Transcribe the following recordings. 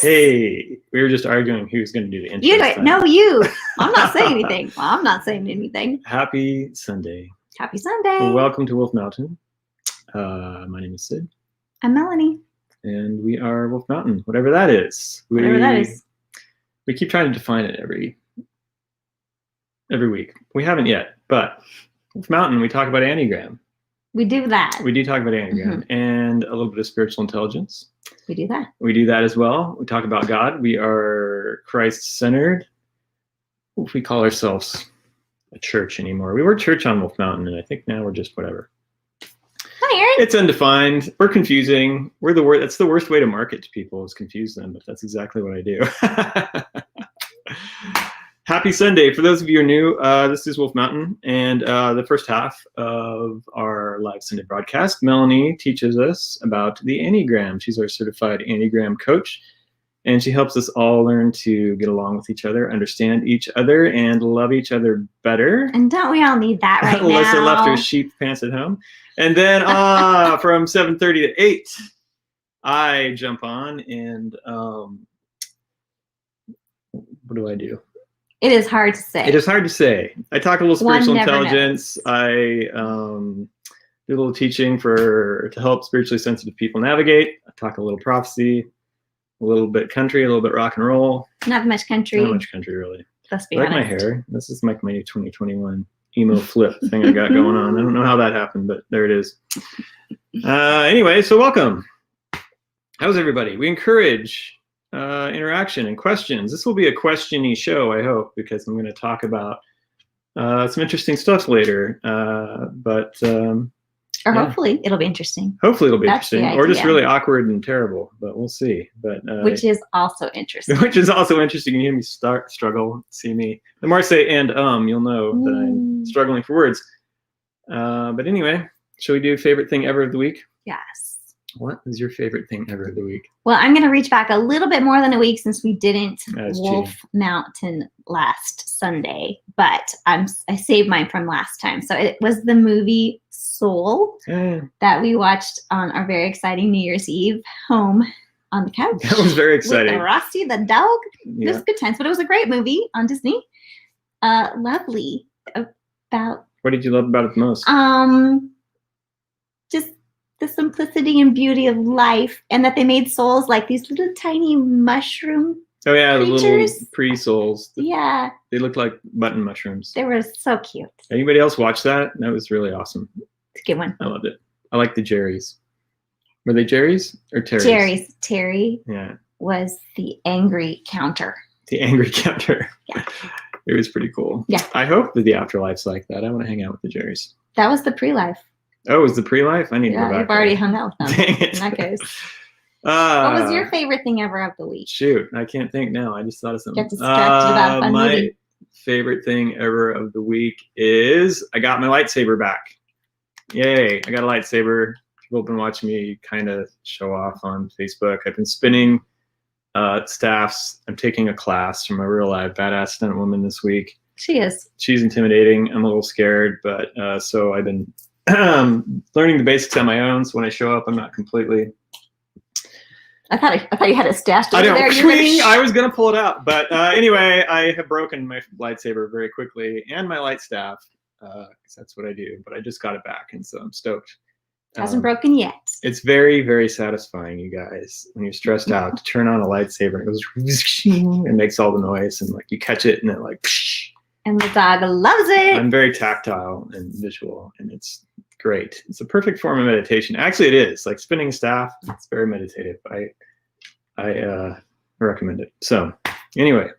Hey, we were just arguing who's going to do the intro. You don't. No, you. I'm not saying anything. Well, I'm not saying anything. Happy Sunday. Happy Sunday. Well, welcome to Wolf Mountain. My name is Sid. I'm Melanie. And we are Wolf Mountain, whatever that is. Whatever that is. We keep trying to define it every week. We haven't yet, but Wolf Mountain, we talk about Enneagram. We do that. We do talk about Enneagram and a little bit of spiritual intelligence. We do that. We do that as well. We talk about God. We are Christ-centered. If we call ourselves a church anymore. We were church on Wolf Mountain, and I think now we're just whatever. Hi, Aaron. It's undefined. We're confusing. We're the worst. That's the worst way to market to people is confuse them, but that's exactly what I do. Happy Sunday. For those of you who are new, this is Wolf Mountain, and the first half of our live Sunday broadcast, Melanie teaches us about the Enneagram. She's our certified Enneagram coach, and she helps us all learn to get along with each other, understand each other, and love each other better. And don't we all need that right now? Alyssa left her sheep pants at home. And then from 7:30 to 8, I jump on and what do I do? It is hard to say. It is hard to say. I talk a little spiritual intelligence. Knows. I do a little teaching to help spiritually sensitive people navigate. I talk a little prophecy, a little bit country, a little bit rock and roll. Not much country. Not much country, really. Let's be I like honest. my hair. This is like my new 2021 emo flip thing I got going on. I don't know how that happened, but there it is. Anyway, so welcome. How's everybody? We encourage interaction and questions. This will be a question-y show, I hope, because I'm going to talk about some interesting stuff later. Or hopefully it'll be interesting. Hopefully it'll be That's interesting, or just really awkward and terrible, but we'll see. But which is also interesting. Which is also interesting. You hear me struggle, see me. The more I say and you'll know that I'm struggling for words. But anyway, shall we do favorite thing ever of the week? Yes. What is your favorite thing ever of the week? Well, I'm going to reach back a little bit more than a week since we didn't Wolf cheating. Mountain last Sunday, but I saved mine from last time. So it was the movie Soul that we watched on our very exciting New Year's Eve home on the couch. That was very exciting. With Rusty the dog. Yeah. It was good times, but it was a great movie on Disney. Lovely. About What did you love about it the most? just the simplicity and beauty of life, and that they made souls like these little tiny mushroom Oh yeah, creatures. the little pre-souls. Yeah, They looked like button mushrooms. they were so cute. Anybody else watch that? That was really awesome. It's a good one. I loved it. I like the Jerrys. Were they Jerrys or Terrys? Jerry's. Terry Yeah. was the angry counter. The angry counter. Yeah. It was pretty cool. Yeah. I hope that the afterlife's like that. I want to hang out with the Jerrys. That was the pre-life. Oh, is the pre-life? I need to Yeah, go back. you've already hung out with them. Dang it. In that case. What was your favorite thing ever of the week? Shoot, I can't think now. I just thought of something. Get distracted about a fun my movie. favorite thing ever of the week is I got my lightsaber back. Yay, I got a lightsaber. People have been watching me kind of show off on Facebook. I've been spinning staffs. I'm taking a class from a real live badass stunt woman this week. She is. She's intimidating. I'm a little scared, but so I've been learning the basics on my own. So when I show up, I'm not completely. I thought you had it stashed over I don't. there. You really- I was gonna pull it out, but anyway, I have broken my lightsaber very quickly and my light staff because that's what I do. But I just got it back, and so I'm stoked. Hasn't broken yet. It's very, very satisfying, you guys, when you're stressed out to turn on a lightsaber and it goes and makes all the noise, and like you catch it and it like. And the dog loves it. I'm very tactile and visual, and it's great. It's a perfect form of meditation. Actually, it is. Like spinning staff, it's very meditative. I recommend it. So anyway,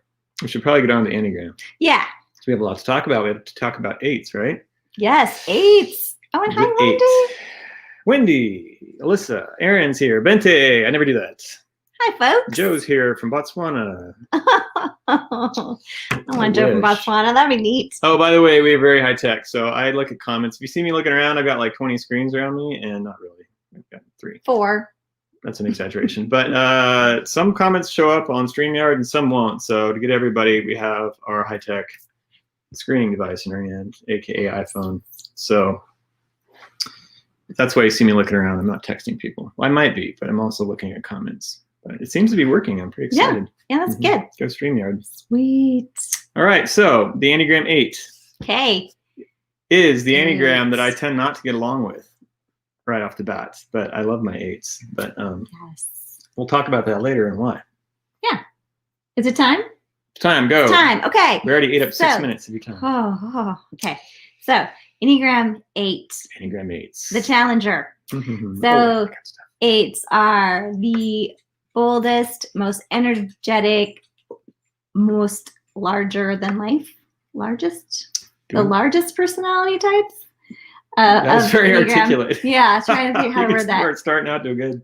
we should probably get on to Enneagram. Yeah. So we have a lot to talk about. We have to talk about 8s, right? Yes, 8s. Oh, and hi, The Wendy. 8s. Wendy, Alyssa, Aaron's here. Bente, I never do that. Hi, folks. Joe's here from Botswana. I want Joe from Botswana. That'd be neat. Oh, by the way, we have very high tech. So I look at comments. If you see me looking around, I've got like 20 screens around me, and not really. I've got 3. 4. That's an exaggeration. But some comments show up on StreamYard and some won't. So to get everybody, we have our high tech screening device in our hand, aka iPhone. So that's why you see me looking around. I'm not texting people. Well, I might be, but I'm also looking at comments. But it seems to be working. I'm pretty excited. Yeah, that's good. Go StreamYard. Sweet. All right, so the Enneagram 8 Okay. is the Enneagram Eight. that I tend not to get along with right off the bat, but I love my 8s. But Yes. we'll talk about that later and why. Yeah. Is it time? Time, go. Time. Okay. We already ate up 6 minutes of your time. Okay. So Enneagram 8. Enneagram 8s. The challenger. So 8s are the boldest, most energetic, most larger than life, the largest personality types. That's very Enneagram. articulate. Yeah, I was trying to think how to word that. We're starting out to a good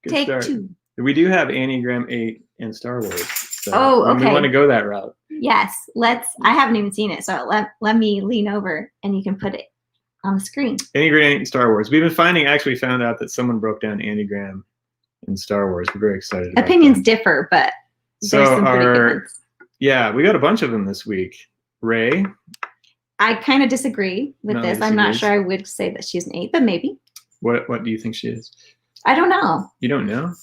Take start. 2. We do have Enneagram 8 in Star Wars. So okay. We want to go that route. Yes, I haven't even seen it, so let me lean over and you can put it on the screen. Enneagram 8 in Star Wars. We've been found out that someone broke down Enneagram in Star Wars. We're very excited about Opinions that. differ, but So there's some pretty good ones. Yeah, we got a bunch of them this week. Ray. I kind of disagree with this. I'm not sure I would say that she's an 8, but maybe. What do you think she is? I don't know. You don't know?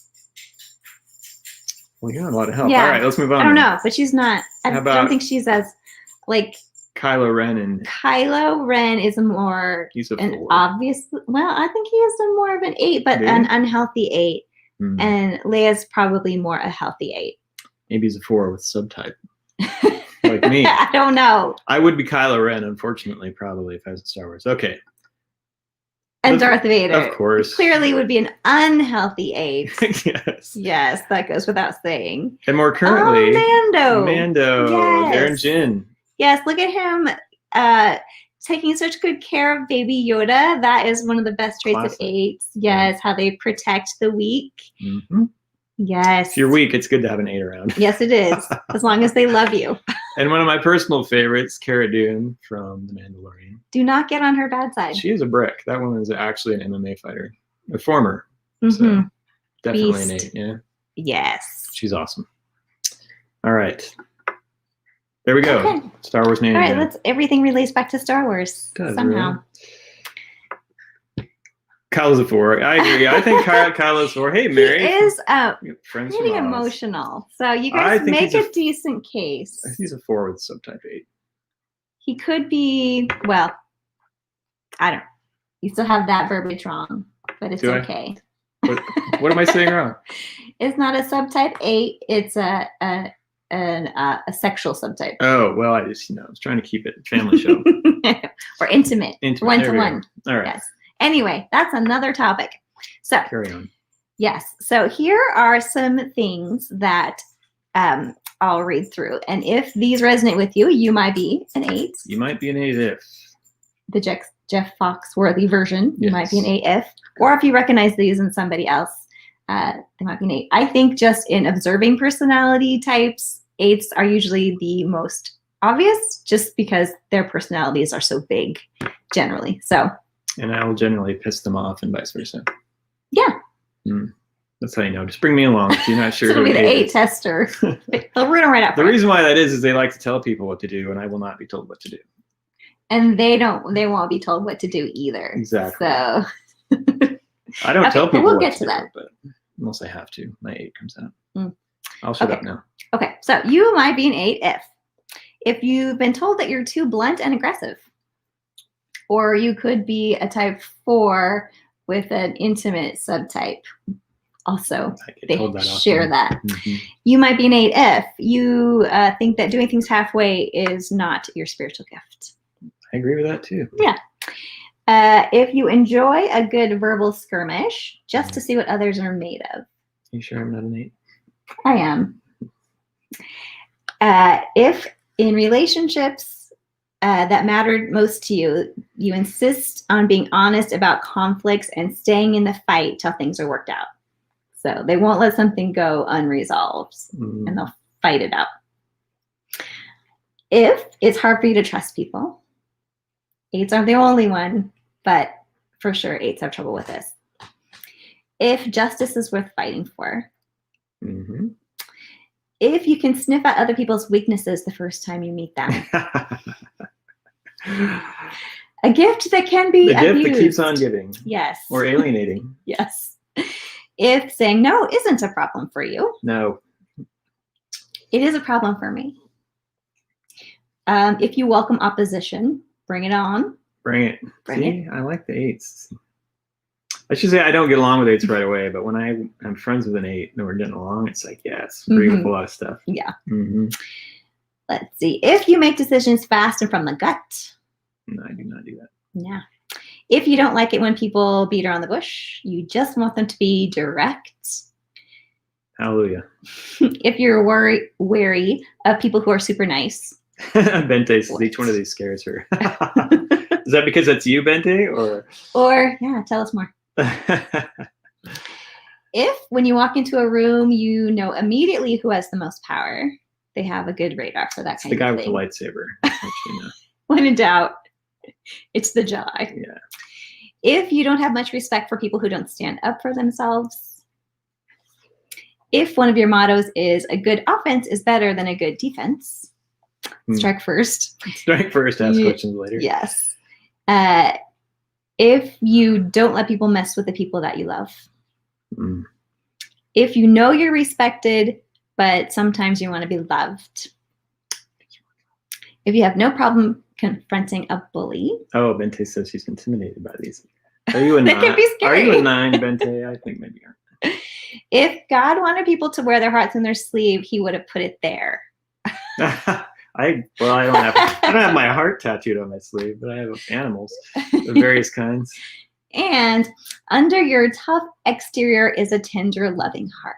Well, you have a lot of help. Yeah. All right, let's move on. I don't know, but she's not. I How don't think she's as like Kylo Ren and Kylo Ren is more he's an obvious. Well, I think he is more of an 8, but an unhealthy 8. And Leia's probably more a healthy 8. Maybe he's a 4 with subtype. Like me. I don't know. I would be Kylo Ren, unfortunately, probably if I was in Star Wars. Okay. And Darth Vader. Of course. Clearly would be an unhealthy 8. Yes. Yes, that goes without saying. And more currently, Mando. Yes. Darren Jin. Yes, look at him taking such good care of baby Yoda. That is one of the best traits of 8s. Yes, how they protect the weak. Mm-hmm. Yes. If you're weak, it's good to have an 8 around. Yes, it is. As long as they love you. And one of my personal favorites, Cara Dune from The Mandalorian. Do not get on her bad side. She is a brick. That woman is actually an MMA fighter. A former. Mm-hmm. So definitely Beast. an 8, yeah. Yes. She's awesome. All right. There we go. Okay. Star Wars name. All right, everything relates back to Star Wars somehow. Really. Kylo's a 4. I agree. I think Kylo's 4. Hey, Mary. He is pretty emotional. So you guys make a decent case. He's a 4 with subtype 8. He could be, well, I don't know. You still have that verbiage wrong, but it's okay. What am I saying wrong? It's not a subtype 8. It's a sexual subtype. Oh, well, I was trying to keep it a family show. Or intimate. One-to-one. All right. Yes. Anyway, that's another topic. So carry on. Yes. So here are some things that I'll read through. And if these resonate with you, you might be an 8. You might be an 8 if. The Jeff Foxworthy version, you might be an 8 if. Or if you recognize these in somebody else, they might be an 8. I think just in observing personality types, 8s are usually the most obvious just because their personalities are so big generally. So. And I will generally piss them off and vice versa. Yeah. That's how you know. Just bring me along if you're not sure. It'll be the 8 tester. They'll ruin them right up. The reason why that is they like to tell people what to do, and I will not be told what to do. And they won't be told what to do either. Exactly. So I don't tell people we'll what get to to do, that. But unless I have to, my 8 comes out. I'll shut up now. Okay, so you might be an 8 if you've been told that you're too blunt and aggressive. Or you could be a type 4 with an intimate subtype. Also, they share that. Mm-hmm. You might be an 8 if you think that doing things halfway is not your spiritual gift. I agree with that too. Yeah. If you enjoy a good verbal skirmish just to see what others are made of. You sure I'm not an 8? I am. If in relationships that mattered most to you, you insist on being honest about conflicts and staying in the fight till things are worked out. So they won't let something go unresolved and they'll fight it out. If it's hard for you to trust people, 8s aren't the only one, but for sure 8s have trouble with this. If justice is worth fighting for. Mm-hmm. If you can sniff out other people's weaknesses the first time you meet them. A gift that can be abused. The gift that keeps on giving. Yes. Or alienating. Yes. If saying no isn't a problem for you, No. it is a problem for me. If you welcome opposition, bring it on. Bring it. Bring See, I like the 8s. I should say I don't get along with 8s right away, but when I'm friends with an 8 and we're getting along, it's like, yes, agree with a lot of stuff. Yeah. Mm-hmm. Let's see. If you make decisions fast and from the gut. No, I do not do that. Yeah. If you don't like it when people beat around the bush, you just want them to be direct. Hallelujah. If you're wary of people who are super nice. Bente says each one of these scares her. Is that because that's you, Bente? Or yeah, tell us more. If when you walk into a room, you know immediately who has the most power, they have a good radar for that kind of thing. The guy with the lightsaber. Actually, When in doubt, it's the Jedi. Yeah. If you don't have much respect for people who don't stand up for themselves. If one of your mottos is a good offense is better than a good defense. Strike first. Strike first, ask questions later. Yes. If you don't let people mess with the people that you love. If you know you're respected, but sometimes you want to be loved. If you have no problem confronting a bully. Oh, Bente says she's intimidated by these. Are you a 9? That can be scary. Are you a 9, Bente? I think maybe you're. If God wanted people to wear their hearts on their sleeve, he would have put it there. I don't have my heart tattooed on my sleeve, but I have animals of various kinds. And under your tough exterior is a tender, loving heart.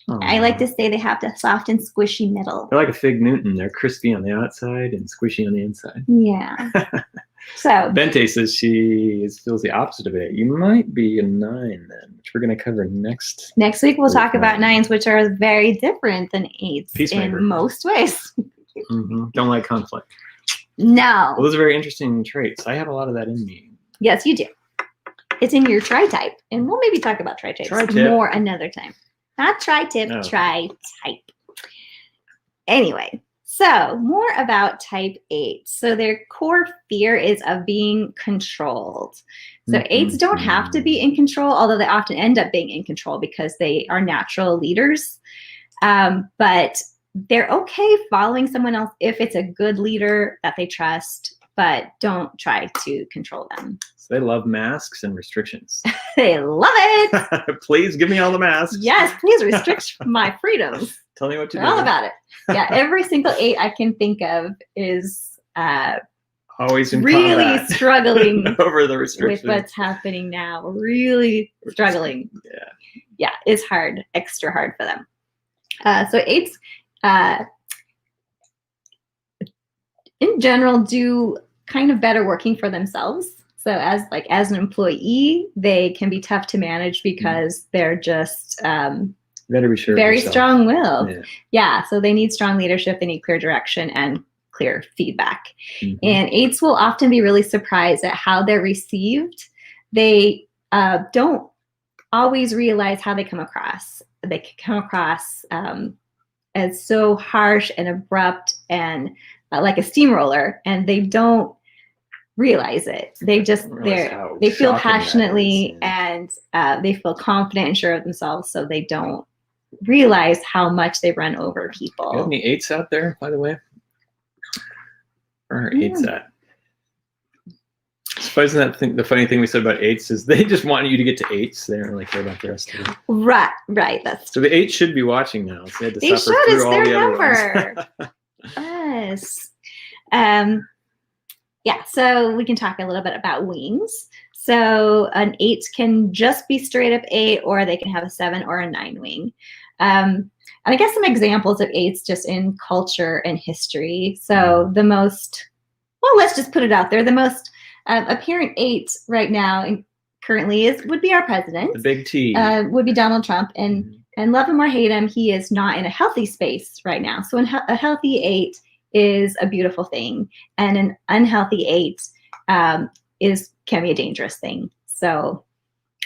Aww. I like to say they have the soft and squishy middle. They're like a fig Newton. They're crispy on the outside and squishy on the inside. Yeah. So Bente says she feels the opposite of it. You might be a 9 then, which we're going to cover next. Next week we'll talk about 9s, which are very different than 8s Peacemaker. in most ways. Don't like conflict. No. Well, those are very interesting traits. I have a lot of that in me. Yes, you do. It's in your tri-type, and we'll maybe talk about tri-types more another time. Not tri-tip, no. Tri-type. Anyway, so more about type 8. So their core fear is of being controlled. So 8s don't have to be in control, although they often end up being in control because they are natural leaders. But they're okay following someone else if it's a good leader that they trust, but don't try to control them. So they love masks and restrictions. They love it. Please give me all the masks. Yes, please restrict my freedoms. Tell me what to do. All about it. Yeah, every single 8 I can think of is always in really combat. Struggling over the restrictions with what's happening now. Really struggling. Yeah, it's hard, extra hard for them. So 8s, in general, do kind of better working for themselves. So as an employee, they can be tough to manage because they're just better be sure very strong-willed. Yeah, so they need strong leadership. They need clear direction and clear feedback. And 8s will often be really surprised at how they're received. They don't always realize how they come across. They can come across as so harsh and abrupt and like a steamroller, and they don't realize it. They just they feel passionately and they feel confident and sure of themselves, so they don't realize how much they run over people. You have any 8s out there, by the way? Where are 8s at? So isn't that the funny thing we said about 8s is they just want you to get to 8s. They don't really care about the rest of it. Right. That's so the 8s should be watching now. So they had to suffer should. through all the number. Other ones. Yes. Yeah, so we can talk a little bit about wings. So an 8 can just be straight up 8, or they can have a 7 or a 9 wing. And I guess some examples of 8s just in culture and history. So the most, well, let's just put it out there. The most apparent 8 right now and currently would be our president. The big T. Would be Donald Trump. And love him or hate him, he is not in a healthy space right now. So a healthy 8 is a beautiful thing, and an unhealthy 8 can be a dangerous thing. So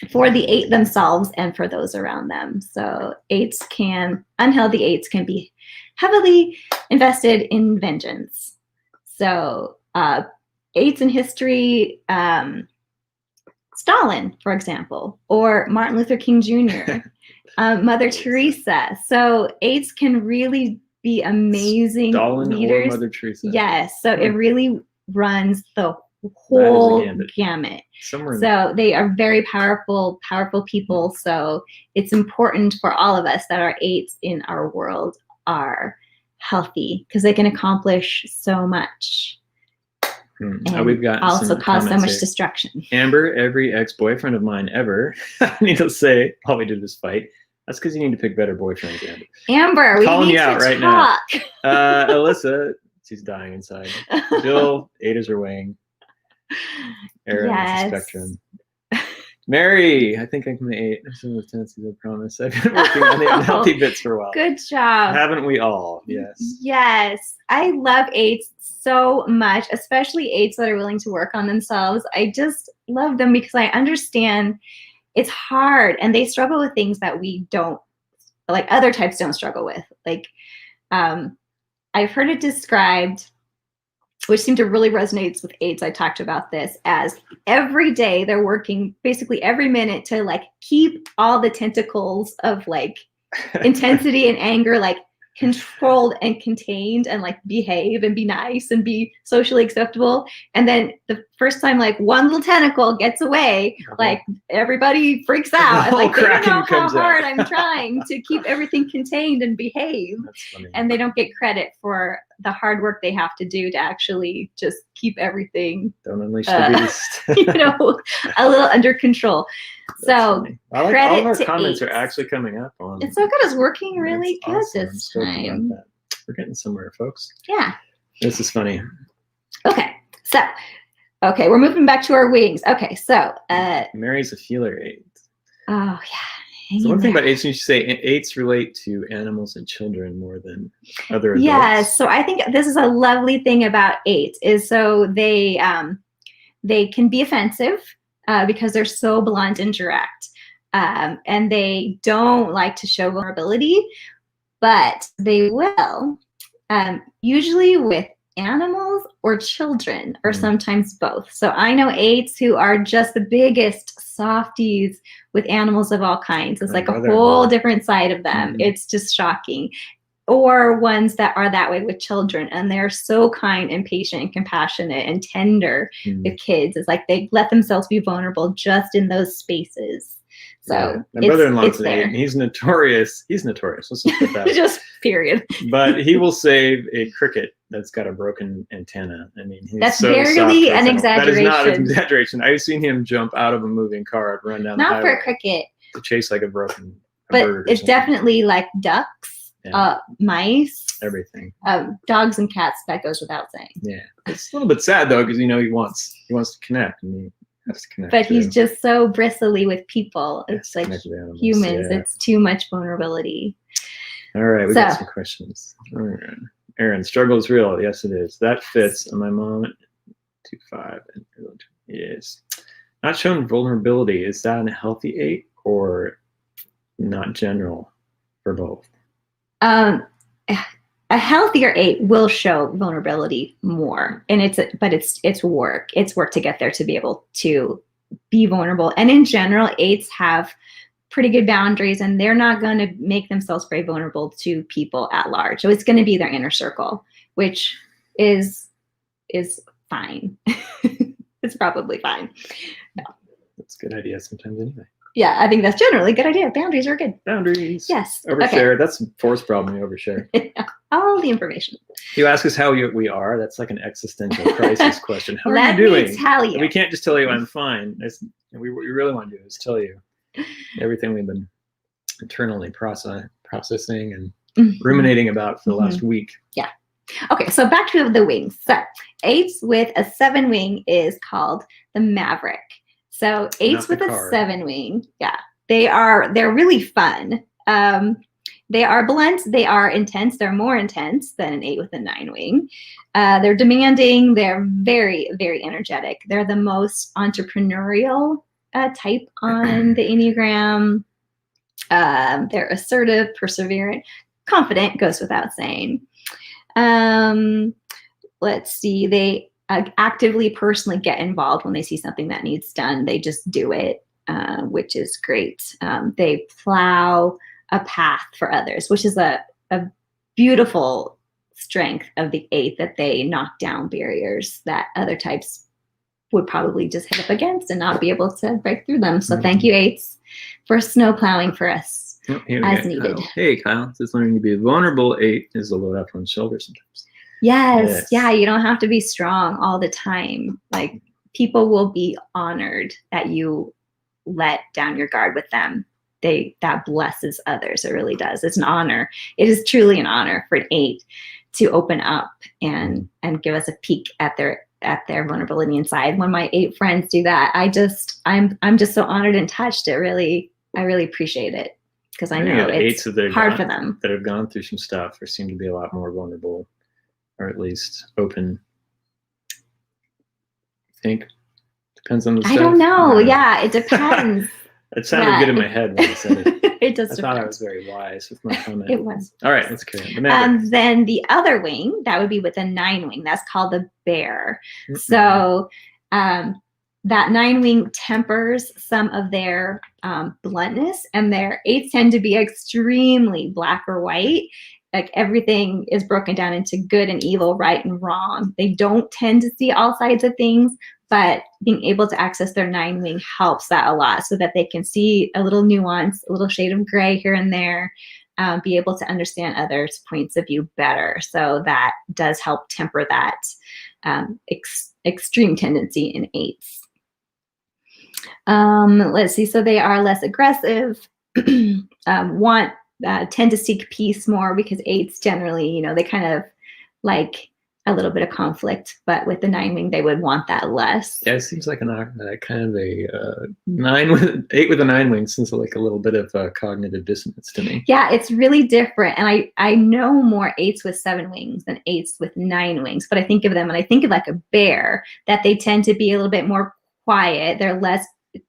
for the 8 themselves and for those around them. So unhealthy 8s can be heavily invested in vengeance. So 8s in history, Stalin, for example, or Martin Luther King Jr., Mother Teresa. So 8s can really be amazing Stalin leaders. or Mother Teresa. Yes. So it really runs the whole gamut. So they are very powerful people. So it's important for all of us that our 8s in our world are healthy, because they can accomplish so much. And we've got also cause so much destruction. Amber, every ex-boyfriend of mine ever, I need to say, all we did was fight. That's because you need to pick better boyfriends, Amber. Amber, we calling need you out to right talk. Now. Alyssa, she's dying inside. Bill, 8ers are weighing. Aaron, yes. The spectrum. Mary, I think I'm an 8. Some of the tendencies, I promise. I've been working on the unhealthy bits for a while. Good job. Haven't we all? Yes. Yes. I love 8s so much, especially 8s that are willing to work on themselves. I just love them because I understand it's hard and they struggle with things that we don't, like other types don't struggle with. Like, I've heard it described, which seemed to really resonate with 8s. I talked about this as every day they're working basically every minute to like keep all the tentacles of like intensity and anger like controlled and contained, and like behave and be nice and be socially acceptable. And then the first time like one little tentacle gets away, like everybody freaks out. Like they don't know how hard I'm trying to keep everything contained and behave. And they don't get credit for the hard work they have to do to actually just keep everything, don't unleash the beast. A little under control. So I like all of our comments 8s are actually coming up on. It's so good. It's working really good awesome. This time. We're getting somewhere, folks. Yeah. This is funny. Okay. So, we're moving back to our wings. Okay. So, Mary's a feeler 8. Oh yeah. So one thing about 8s, you should say 8s relate to animals and children more than other adults. Yes. So I think this is a lovely thing about 8s is so they can be offensive. Because they're so blunt and direct. And they don't like to show vulnerability, but they will, usually with animals or children, or sometimes both. So I know 8s who are just the biggest softies with animals of all kinds. It's like a whole different side of them. It's just shocking. Or ones that are that way with children, and they're so kind and patient and compassionate and tender with kids. It's like they let themselves be vulnerable just in those spaces. So my brother-in-law's an 8, and he's notorious. Let's just put that. Just period. But he will save a cricket that's got a broken antenna. I mean, that's barely an exaggeration. That is not an exaggeration. I've seen him jump out of a moving car and run down the highway. Not for a cricket. To chase like a broken but bird. It's definitely like ducks. Mice, everything, dogs and cats. That goes without saying. Yeah, it's a little bit sad though, because he wants to connect, and he has to connect. But he's just so bristly with people. It's like humans. Yeah. It's too much vulnerability. All right, we got some questions. Aaron, struggle is real. Yes, it is. That fits. And my mom, 2.5, and yes, not showing vulnerability. Is that a healthy 8 or not general for both? A healthier 8 will show vulnerability more, and it's work. It's work to get there to be able to be vulnerable. And in general, 8s have pretty good boundaries, and they're not going to make themselves very vulnerable to people at large. So it's going to be their inner circle, which is fine. It's probably fine. No. That's a good idea sometimes anyway. Yeah, I think that's generally a good idea. Boundaries are good. Boundaries. Yes. Overshare. Okay. That's a force problem. You overshare. All the information. You ask us how we are. That's like an existential crisis question. How are you doing? Let me tell you. And we can't just tell you I'm fine. What we really want to do is tell you everything we've been internally processing and ruminating about for the last week. Yeah. Okay, so back to the wings. So 8s with a 7 wing is called the Maverick. So 8s with a 7 wing, they're really fun. They are blunt, they are intense, they're more intense than an 8 with a 9 wing. They're demanding, they're very, very energetic. They're the most entrepreneurial type on the Enneagram. They're assertive, perseverant, confident, goes without saying. Let's see, actively, personally get involved when they see something that needs done. They just do it, which is great. They plow a path for others, which is a beautiful strength of the 8, that they knock down barriers that other types would probably just hit up against and not be able to break through them. So thank you, 8s, for snow plowing for us as needed. Kyle. Hey, Kyle. Just learning to be a vulnerable 8 is a load up on the shoulder sometimes. Yes. Yeah, you don't have to be strong all the time. Like, people will be honored that you let down your guard with them. That blesses others. It really does. It's an honor. It is truly an honor for an 8 to open up and give us a peek at their vulnerability inside. When my 8 friends do that, I'm just so honored and touched. I really appreciate it, because I know it's hard for them that have gone through some stuff, or seem to be a lot more vulnerable, or at least open. I think depends on the stuff. I don't know. Yeah, it depends. It sounded good in my head when I said it. It does. I thought I was very wise with my comment. It was. All right, let's carry on. Then the other wing, that would be with a 9 wing. That's called the bear. Mm-hmm. So that 9 wing tempers some of their bluntness, and their 8s tend to be extremely black or white. Like, everything is broken down into good and evil, right and wrong. They don't tend to see all sides of things, but being able to access their 9 wing helps that a lot, so that they can see a little nuance, a little shade of gray here and there, be able to understand others' points of view better. So that does help temper that extreme tendency in 8s. Let's see. So they are less aggressive, tend to seek peace more, because 8s generally, they kind of like a little bit of conflict, but with the 9 wing, they would want that less. Yeah, it seems like kind of a 8 with a 9 wing seems like a little bit of cognitive dissonance to me. Yeah, it's really different, and I know more 8s with 7 wings than 8s with 9 wings. But I think of them, and I think of like a bear, that they tend to be a little bit more quiet. They're less,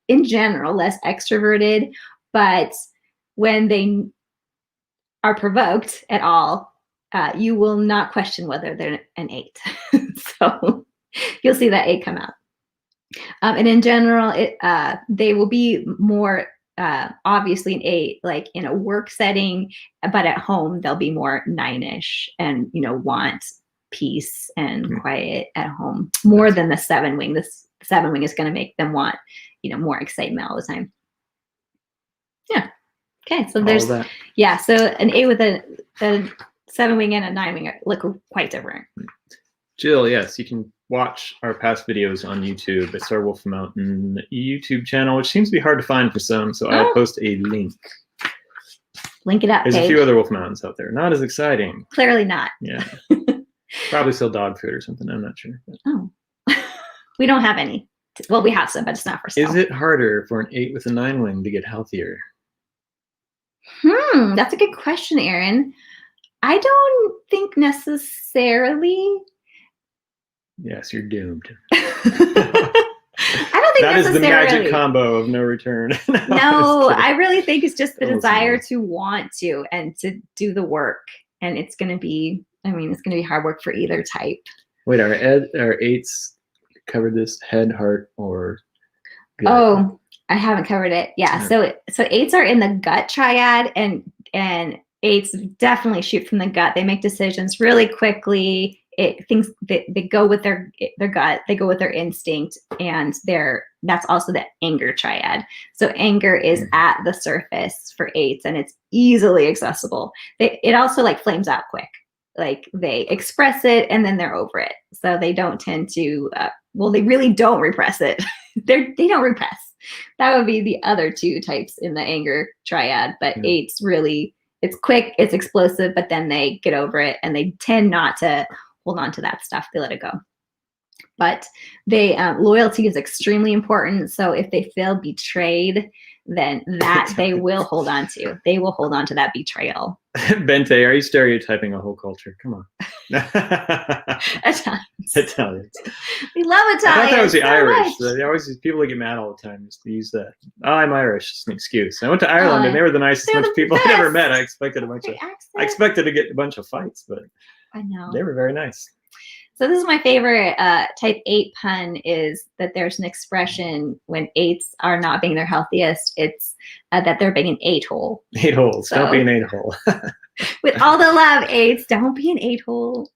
in general, less extroverted, but when they are provoked at all, you will not question whether they're an 8. So you'll see that 8 come out. And in general, they will be more obviously an 8, like in a work setting, but at home they'll be more 9ish and want peace and quiet at home more than the 7 wing. The 7 wing is going to make them want more excitement all the time. Yeah. Okay. So there's so an 8 with a 7 wing and a 9 wing look quite different. Jill, yes, you can watch our past videos on YouTube. It's our Wolf Mountain YouTube channel, which seems to be hard to find for some, so I'll post a link. Link it up. There's a few other Wolf Mountains out there. Not as exciting. Clearly not. Yeah. Probably still dog food or something. I'm not sure. Oh. We don't have any. Well, we have some, but it's not for sale. Is it harder for an 8 with a 9 wing to get healthier? That's a good question, Aaron. I don't think necessarily. Yes, you're doomed. I don't think that is the magic combo of no return. No, I really think it's just the desire to want to and to do the work. And it's going to be, it's going to be hard work for either type. Wait, are 8s covered this head, heart, or gut? Oh, I haven't covered it. Yeah. So 8s are in the gut triad, and 8s definitely shoot from the gut. They make decisions really quickly. They go with their gut. They go with their instinct, and that's also the anger triad. So anger is at the surface for 8s, and it's easily accessible. It also like flames out quick. Like they express it and then they're over it. So they don't tend to. They really don't repress it. They don't repress. That would be the other 2 types in the anger triad. But 8s really, it's quick, it's explosive, but then they get over it, and they tend not to hold on to that stuff. They let it go. But loyalty is extremely important. So if they feel betrayed, then that they will hold on to. They will hold on to that betrayal. Bente, are you stereotyping a whole culture? Come on. Italians. We love Italians. I thought that was the Irish. They always people get mad all the time just to use that. Oh, I'm Irish. It's an excuse. I went to Ireland and they were the nicest bunch of people I'd ever met. I expected to get a bunch of fights, but I know. they were very nice. So this is my favorite type 8 pun, is that there's an expression when 8s are not being their healthiest, it's that they're being an 8-hole. 8-holes. Don't be an 8-hole. With all the love, 8s, don't be an 8-hole.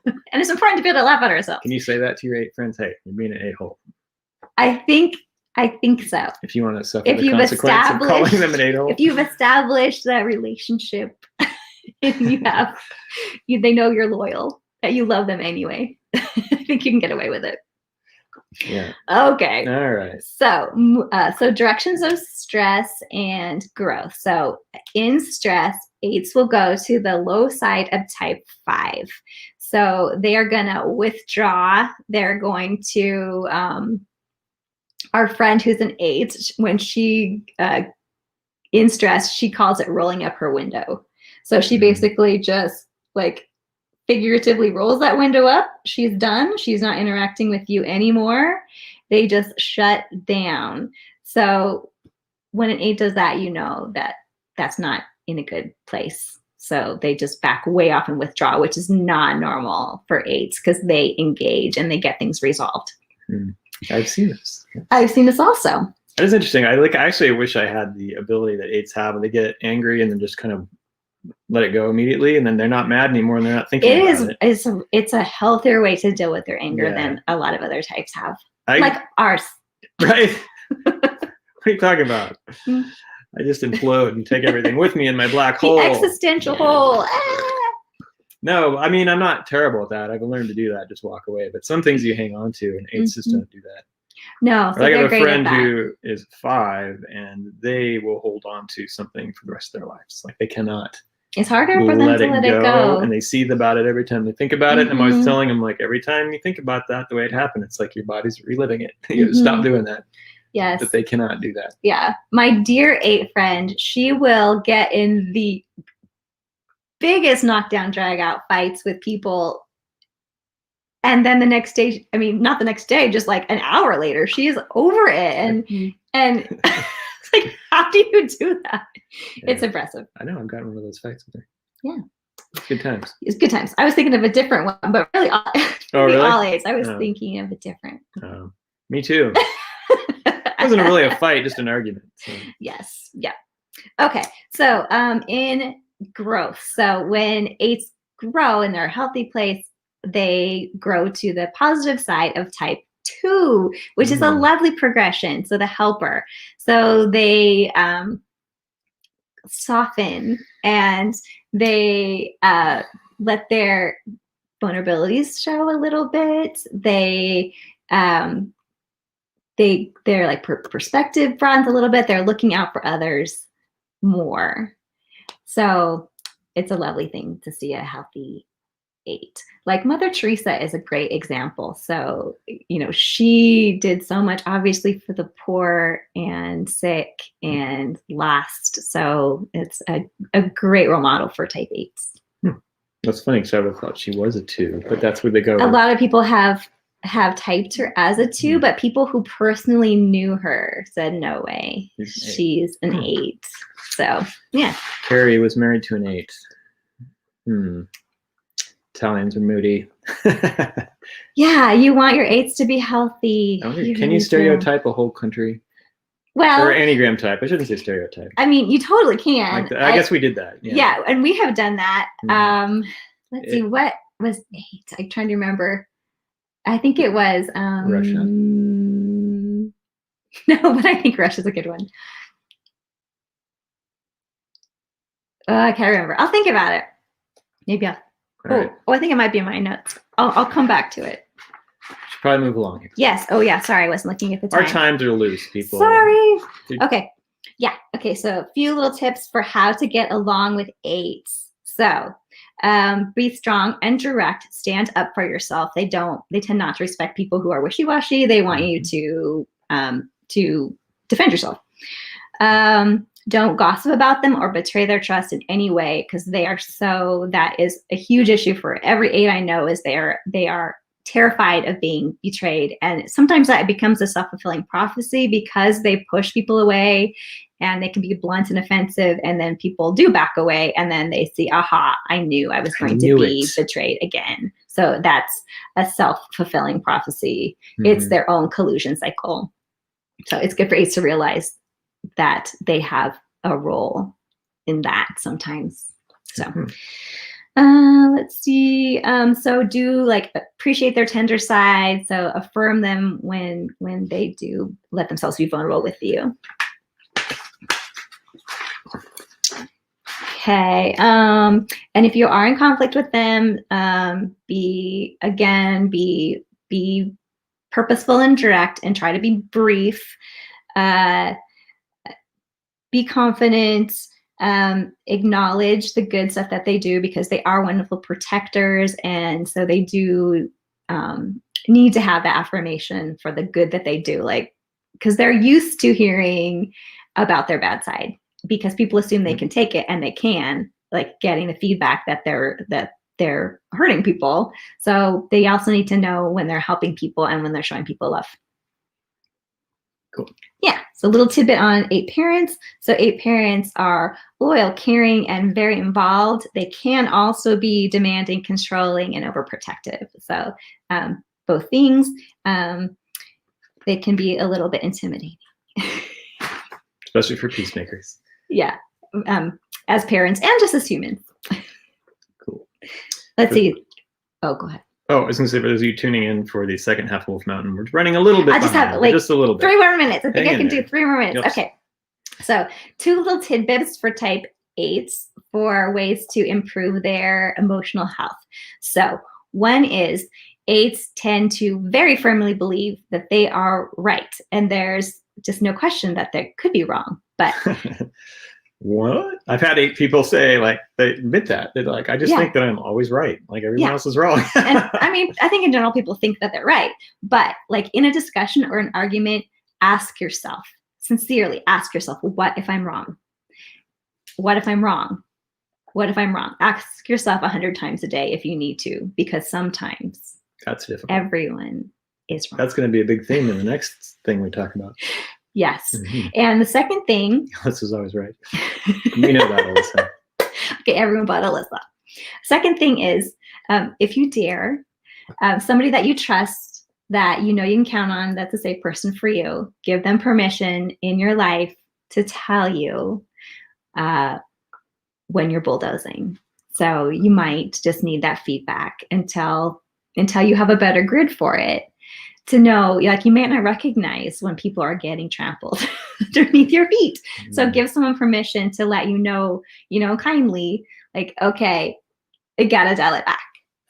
And it's important to be able to laugh at ourselves. Can you say that to your 8 friends? Hey, you're being an 8-hole. I think so. If you want to suffer the consequence of calling them an 8-hole. If you've established that relationship, and they know you're loyal, that you love them anyway, I think you can get away with it. Yeah. Okay. All right. So directions of stress and growth. So in stress, 8s will go to the low side of type 5. So they are going to withdraw. They're going to, our friend who's an 8, when she, in stress, she calls it rolling up her window. So she basically just like figuratively rolls that window up. She's done. She's not interacting with you anymore. They just shut down. So when an 8 does that, you know that that's not in a good place. So they just back way off and withdraw, which is not normal for 8s because they engage and they get things resolved. I've seen this. I've seen this also. That is interesting. I actually wish I had the ability that 8s have, and they get angry and then just kind of let it go immediately, and then they're not mad anymore and they're not thinking about it. It's a healthier way to deal with their anger than a lot of other types have. Like ours. Right. What are you talking about? I just implode and take everything with me in my black hole. The existential hole. No, I mean, I'm not terrible at that. I've learned to do that, just walk away. But some things you hang on to, and 8s just don't do that. No, so I have a friend who is 5, and they will hold on to something for the rest of their lives. Like they cannot. It's harder for them to let it go. And they seethe about it every time they think about it. And I'm always telling them, like, every time you think about that, the way it happened, it's like your body's reliving it. You stop doing that. Yes. But they cannot do that. Yeah. My dear 8 friend, she will get in the biggest knockdown, drag out fights with people. And then the next day, I mean, not the next day, just like an hour later, she is over it. And it's like, how do you do that? Yeah. It's impressive. I know. I've gotten one of those fights with her. Yeah. It's good times. It's good times. I was thinking of a different one, but really, all 8s. I was thinking of a different. Me too. It wasn't really a fight, just an argument. So. Yes. Yeah. Okay. So in growth. So when 8s grow in their healthy place, they grow to the positive side of type 2, which is a lovely progression. So the helper. So they soften and they let their vulnerabilities show a little bit. They're like perspective broadens a little bit. They're looking out for others more. So it's a lovely thing to see a healthy 8. Like Mother Teresa is a great example. So, she did so much, obviously, for the poor and sick and lost. So it's a great role model for type 8s. That's funny because I would have thought she was a 2, but that's where they go. A lot of people have typed her as a 2, but people who personally knew her said, no way, she's an 8. So, yeah. Carrie was married to an 8. Italians are moody. Yeah, you want your 8s to be healthy. Can you stereotype a whole country? Well, or Enneagram type. I shouldn't say stereotype. I mean, you totally can. I guess we did that. Yeah, and we have done that. Let's see, what was 8? I'm trying to remember. I think it was Russia. No, but I think Russia's a good one. I can't remember. I'll think about it. Maybe I'll. Right. I think it might be in my notes. I'll come back to it. Should probably move along here. Yes. Oh, yeah. Sorry, I wasn't looking at the time. Our times are loose, people. Sorry. Okay. Yeah. Okay. So a few little tips for how to get along with 8s. So be strong and direct. Stand up for yourself. They tend not to respect people who are wishy-washy. They want you to defend yourself. Don't gossip about them or betray their trust in any way, because that is a huge issue for every 8 I know. Is they are terrified of being betrayed, and sometimes that becomes a self-fulfilling prophecy because they push people away and they can be blunt and offensive, and then people do back away, and then they see, aha, I knew I was going to be betrayed again. So that's a self-fulfilling prophecy. It's their own collusion cycle. So it's good for eights to realize that they have a role in that sometimes. So let's see. So do like appreciate their tender side. So affirm them when they do let themselves be vulnerable with you. Okay. And if you are in conflict with them, be purposeful and direct, and try to be brief. Be confident. Acknowledge the good stuff that they do, because they are wonderful protectors, and so they do need to have that affirmation for the good that they do, like, because they're used to hearing about their bad side, because people assume they can take it, and they can, like getting the feedback that they're hurting people. So they also need to know when they're helping people and when they're showing people love. Cool. Yeah. So a little tidbit on 8 parents. So 8 parents are loyal, caring, and very involved. They can also be demanding, controlling, and overprotective. So both things. They can be a little bit intimidating. Especially for peacemakers. Yeah. As parents and just as humans. Cool. Let's see. Oh, go ahead. Oh, I was going to say, for those of you tuning in for the second half of Wolf Mountain, we're running a little bit. I just have like just a little bit. 3 more minutes. I think I can do 3 more minutes. Yep. Okay. So 2 little tidbits for type 8s for ways to improve their emotional health. So one is 8s tend to very firmly believe that they are right, and there's just no question that they could be wrong. But what? I've had 8 people say, like, they admit that. They're like, I just think that I'm always right. Like, everyone else is wrong. And I mean, I think in general, people think that they're right. But like in a discussion or an argument, ask yourself, sincerely ask yourself, what if I'm wrong? What if I'm wrong? What if I'm wrong? Ask yourself 100 times a day if you need to, because sometimes that's difficult. Everyone is wrong. That's going to be a big theme in the next thing we talk about. Yes. And the second thing. Alyssa's is always right. We know that, Alyssa. Okay, everyone but Alyssa. Second thing is, if you dare, somebody that you trust, that you know you can count on, that's a safe person for you, give them permission in your life to tell you when you're bulldozing. So you might just need that feedback until you have a better grid for it. To know, like, you may not recognize when people are getting trampled underneath your feet. So give someone permission to let you know, kindly, like, okay, I gotta dial it back.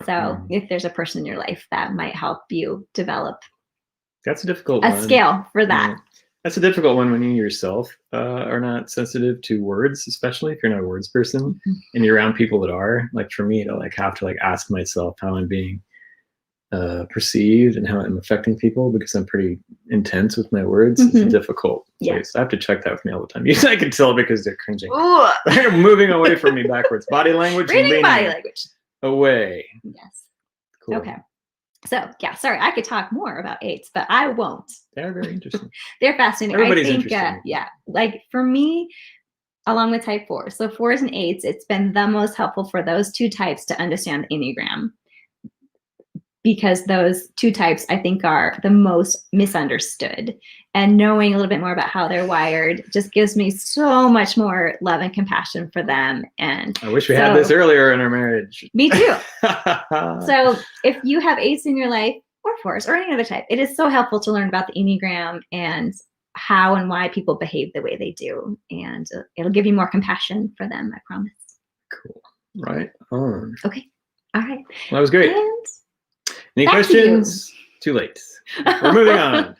So if there's a person in your life that might help you develop that's a difficult one. Scale for that. Yeah. That's a difficult one when you yourself are not sensitive to words, especially if you're not a words person and you're around people that are. Like, for me to have to ask myself how I'm being perceived and how I'm affecting people, because I'm pretty intense with my words. It's a difficult place. I have to check that with me all the time. I can tell because they're cringing. They're moving away from me backwards. Body language. Reading body language. Away. Yes. Cool. Okay. So yeah, sorry, I could talk more about 8s, but I won't. They're very interesting. They're fascinating. Everybody's I think, interesting. Yeah, like for me, along with type 4, so 4s and 8s, it's been the most helpful for those 2 types to understand the Enneagram. Because those 2 types, I think, are the most misunderstood. And knowing a little bit more about how they're wired just gives me so much more love and compassion for them. And I wish we had this earlier in our marriage. Me too. So if you have 8s in your life, or 4s, or any other type, it is so helpful to learn about the Enneagram and how and why people behave the way they do. And it'll give you more compassion for them, I promise. Cool. Right on. Okay. All right. Well, that was great. And any questions? Too late. We're moving on.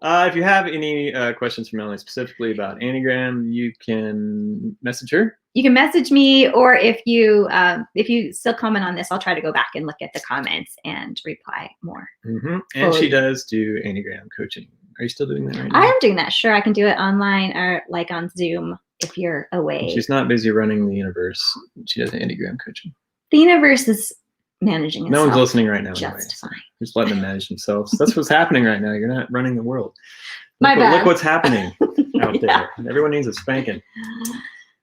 If you have any questions for Melanie specifically about Enneagram, you can message her. You can message me, or if you still comment on this, I'll try to go back and look at the comments and reply more. And she does do Enneagram coaching. Are you still doing that right now? I am doing that. Sure, I can do it online or like on Zoom if you're away. And she's not busy running the universe. She does Enneagram coaching. The universe is managing itself. No one's listening right now. Just fine. Just letting them manage themselves. That's what's happening right now. You're not running the world. Look what's happening out there. Everyone needs a spanking.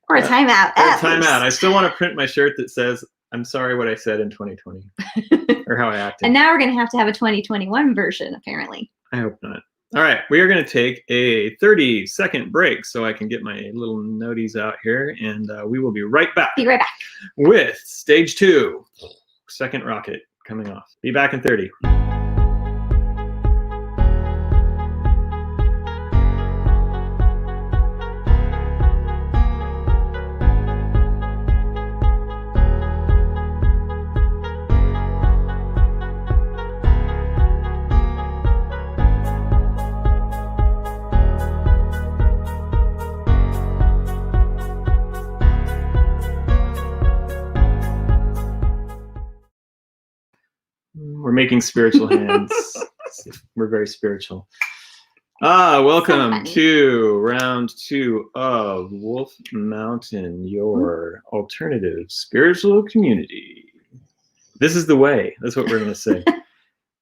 Or a timeout. Or a timeout. I still want to print my shirt that says, I'm sorry what I said in 2020 or how I acted. And now we're going to have a 2021 version, apparently. I hope not. All right, we are going to take a 30-second break so I can get my little noties out here, and we will be right back. Be right back. With stage 2, second rocket coming off. Be back in 30. We're making spiritual hands. We're very spiritual. Welcome to round 2 of Wolf Mountain, your alternative spiritual community. This is the way. That's what we're going to say.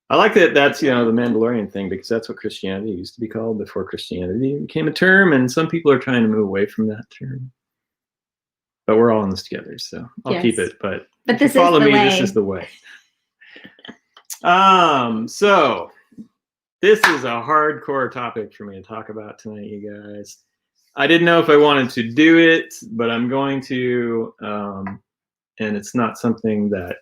I like that that's, the Mandalorian thing, because that's what Christianity used to be called before Christianity became a term, and some people are trying to move away from that term. But we're all in this together, so I'll keep it. But if you follow me, this is the way. So this is a hardcore topic for me to talk about tonight, you guys. I didn't know if I wanted to do it, but I'm going to, and it's not something that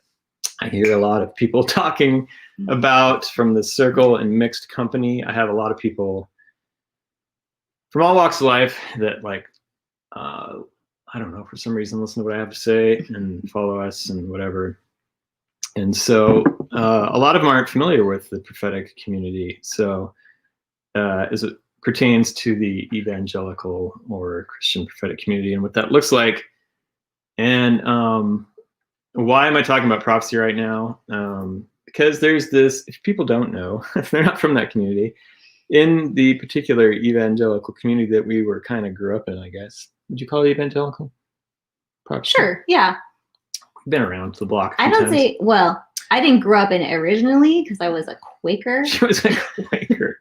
I hear a lot of people talking about from the circle and mixed company. I have a lot of people from all walks of life that I don't know, for some reason, listen to what I have to say and follow us and whatever. And so a lot of them aren't familiar with the prophetic community. So as it pertains to the evangelical or Christian prophetic community and what that looks like. And why am I talking about prophecy right now? Because there's this, if people don't know, if they're not from that community, in the particular evangelical community that we were kind of grew up in, I guess. Would you call it evangelical? Probably. Sure, yeah. Been around the block. I don't say, well, I didn't grow up in it originally because I was a Quaker. She was a Quaker.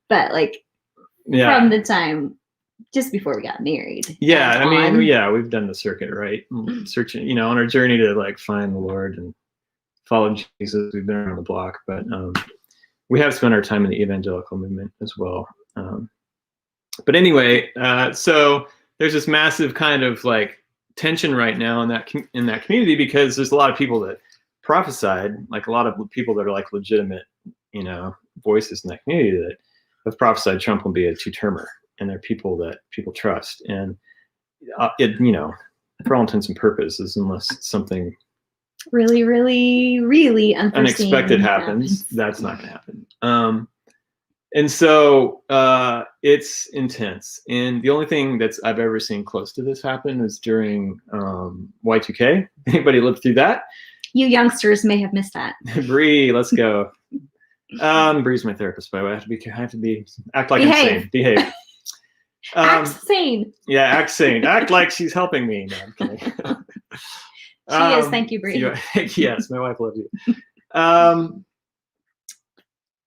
But from the time just before we got married. Yeah, I mean, we've done the circuit, right? Searching, on our journey to find the Lord and follow Jesus. We've been around the block, but we have spent our time in the evangelical movement as well. But anyway, so there's this massive kind of tension right now in that community, because there's a lot of people that prophesied, a lot of people that are legitimate, voices in that community that have prophesied Trump will be a 2-termer, and they're people that people trust. And it, for all intents and purposes, unless something really, really, really unexpected happens, that's not going to happen. And so it's intense. And the only thing I've ever seen close to this happen was during Y2K. Anybody lived through that? You youngsters may have missed that. Bree, let's go. Bree's my therapist, by the way. I have to be act like I'm sane. Behave. Act sane. Yeah, act sane. Act like she's helping me. No, I'm kidding. She is. Thank you, Bree. Yes, my wife loves you.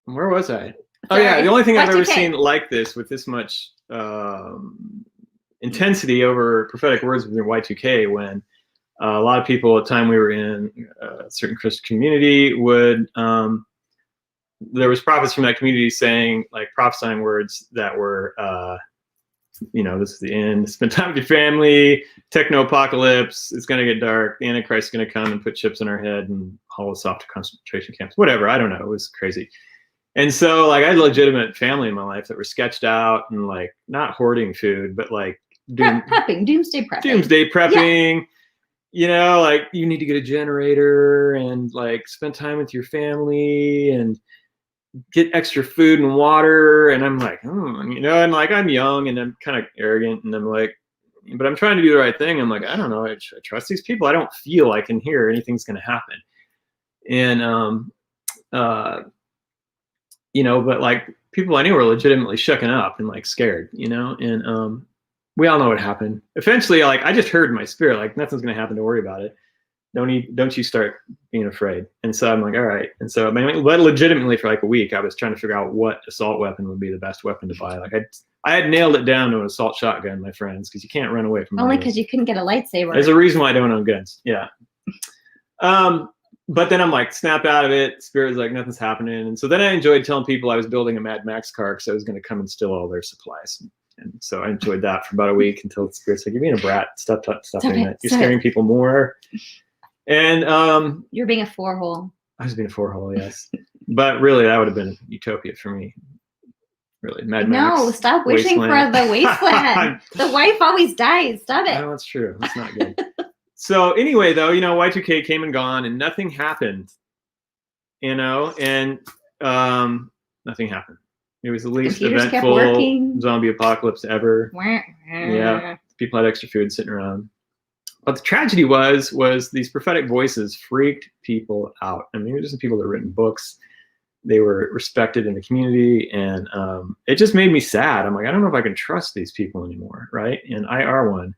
Where was I? Oh yeah, the only thing I've ever seen like this with this much intensity over prophetic words within Y2K, when a lot of people at the time we were in a certain Christian community would, there was prophets from that community saying, prophesying words that were, this is the end, spend time with your family, techno-apocalypse, it's going to get dark, the Antichrist is going to come and put chips in our head and haul us off to concentration camps, whatever, I don't know, it was crazy. And so I had legitimate family in my life that were sketched out and not hoarding food, but prepping, doomsday prepping. Doomsday prepping. Yeah. You need to get a generator and spend time with your family and get extra food and water. And I'm and I'm young and I'm kind of arrogant and I'm but I'm trying to do the right thing. I'm I don't know. I trust these people. I don't feel I can hear anything's going to happen. And, but people I knew were legitimately shucking up and scared, and we all know what happened. Eventually, I just heard in my spirit, nothing's going to happen. Don't worry about it. Don't you start being afraid. And so I'm all right. And so, but legitimately for a week, I was trying to figure out what assault weapon would be the best weapon to buy. I had nailed it down to an assault shotgun, my friends, because you can't run away from only because you couldn't get a lightsaber. There's a reason why I don't own guns. Yeah. But then I'm like, snapped out of it. Spirit's like, nothing's happening. And so then I enjoyed telling people I was building a Mad Max car because I was going to come and steal all their supplies. And so I enjoyed that for about a week until Spirit's like, you're being a brat. Stop doing that. You're scaring people more. And you're being a 4-hole. I was being a 4-hole, yes. But really, that would have been utopia for me. Really, Mad Max. No, stop wishing wasteland. for the wasteland. The wife always dies. Stop it. No, that's true. That's not good. So anyway, though, Y2K came and gone, and nothing happened. And nothing happened. It was the least eventful zombie apocalypse ever. Yeah, people had extra food sitting around. But the tragedy was these prophetic voices freaked people out. I mean, just the people that had written books. They were respected in the community, and it just made me sad. I'm like, I don't know if I can trust these people anymore, right? And I are one.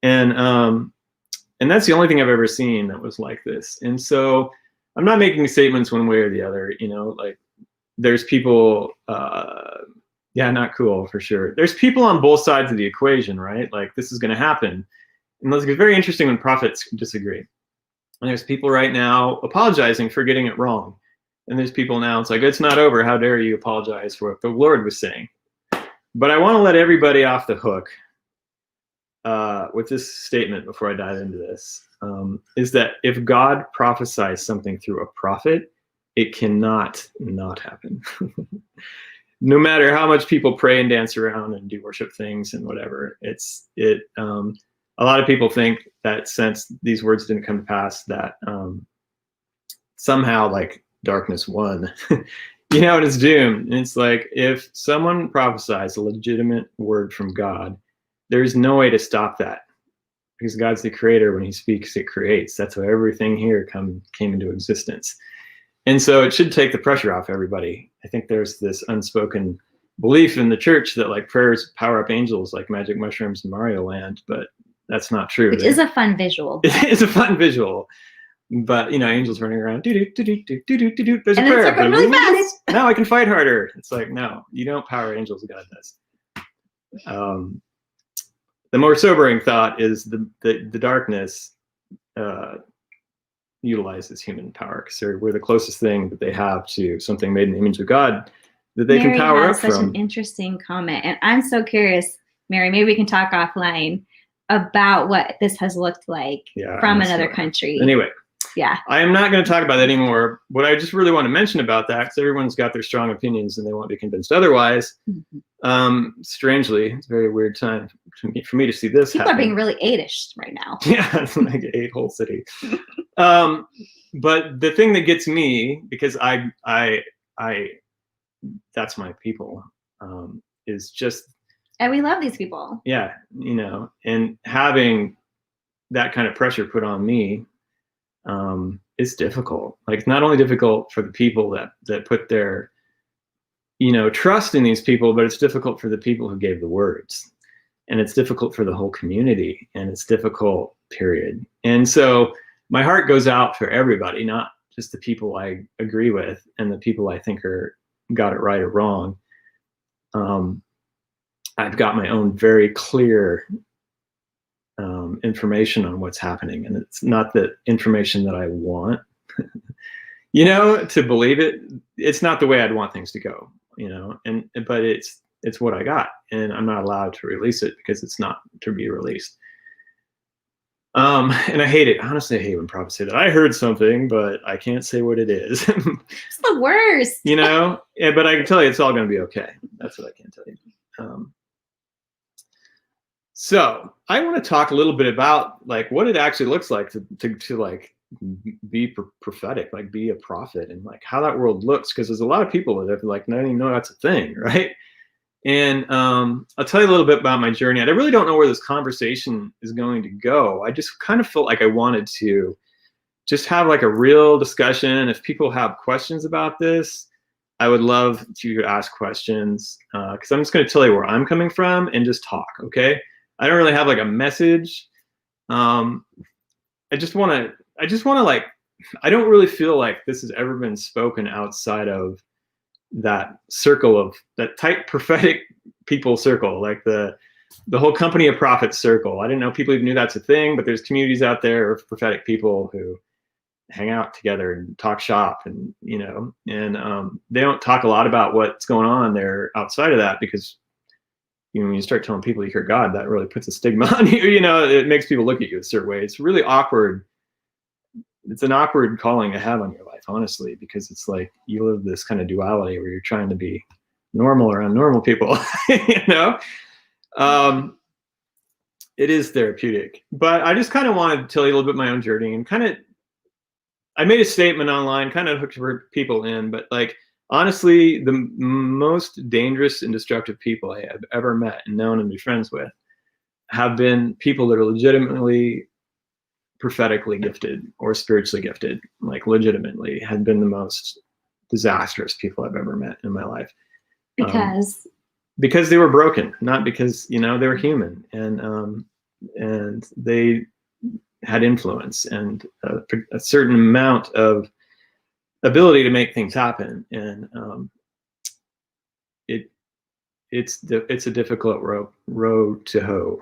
And that's the only thing I've ever seen that was like this. And so I'm not making statements one way or the other, like there's people, not cool for sure. There's people on both sides of the equation, right? Like this is going to happen. And it's very interesting when prophets disagree. And there's people right now apologizing for getting it wrong. And there's people now, it's like, it's not over. How dare you apologize for what the Lord was saying? But I want to let everybody off the hook with this statement before I dive into this, is that if God prophesies something through a prophet, it cannot not happen. No matter how much people pray and dance around and do worship things and whatever, a lot of people think that since these words didn't come to pass, that somehow like darkness won, and it's doomed. And it's like, if someone prophesies a legitimate word from God, there's no way to stop that, because God's the creator. When he speaks, it creates. That's how everything here came into existence. And so it should take the pressure off everybody. I think there's this unspoken belief in the church that like prayers power up angels like magic mushrooms in Mario Land, but that's not true. Which is a fun visual. It is a fun visual. But angels running around, do. There's a prayer. And really fast. Now I can fight harder. It's like, no, you don't power angels. God does. The more sobering thought is the darkness utilizes human power, because we're the closest thing that they have to something made in the image of God that they can power up from. Such an interesting comment, and I'm so curious, Mary. Maybe we can talk offline about what this has looked like from another country. Anyway. Yeah. I am not going to talk about that anymore. What I just really want to mention about that, because everyone's got their strong opinions and they won't be convinced otherwise. Strangely, it's a very weird time for me to see this People happen. are being really 8-ish right now. Yeah, it's like 8-hole city. But the thing that gets me, because I that's my people, is just. And we love these people. Yeah, and having that kind of pressure put on me, it's difficult. Like, it's not only difficult for the people that put their trust in these people, but it's difficult for the people who gave the words, and it's difficult for the whole community, and it's difficult, period. And so my heart goes out for everybody, not just the people I agree with and the people I think got it right or wrong. I've got my own very clear information on what's happening, and it's not the information that I want to believe it. It's not the way I'd want things to go, but it's what I got, and I'm not allowed to release it because it's not to be released. And I hate it. Honestly, I hate when prophets say that. I heard something, but I can't say what it is. It's the worst. Yeah, but I can tell you it's all going to be okay. That's what I can tell you. So I want to talk a little bit about like what it actually looks like to like be prophetic, like be a prophet, and like how that world looks, because there's a lot of people that have like not even know that's a thing, right? And I'll tell you a little bit about my journey. I really don't know where this conversation is going to go. I just kind of felt like I wanted to just have like a real discussion. If people have questions about this, I would love to ask questions, because I'm just going to tell you where I'm coming from and just talk, okay? I don't really have like a message. I just want to like, I don't really feel like this has ever been spoken outside of that circle of that tight prophetic people circle, like the the whole company of prophets circle. I didn't know people even knew that's a thing, but there's communities out there of prophetic people who hang out together and talk shop, and they don't talk a lot about what's going on there outside of that, because when you start telling people you hear God, that really puts a stigma on you. It makes people look at you a certain way. It's really awkward. It's an awkward calling to have on your life, honestly, because it's like you live this kind of duality where you're trying to be normal around normal people. It is therapeutic. But I just kind of wanted to tell you a little bit my own journey, and I made a statement online, kind of hooked people in, but like, honestly, the most dangerous and destructive people I have ever met and known and be friends with have been people that are legitimately prophetically gifted or spiritually gifted, like legitimately have been the most disastrous people I've ever met in my life. Because they were broken, not because, they were human, and they had influence and a certain amount of ability to make things happen. And it's a difficult road to hoe.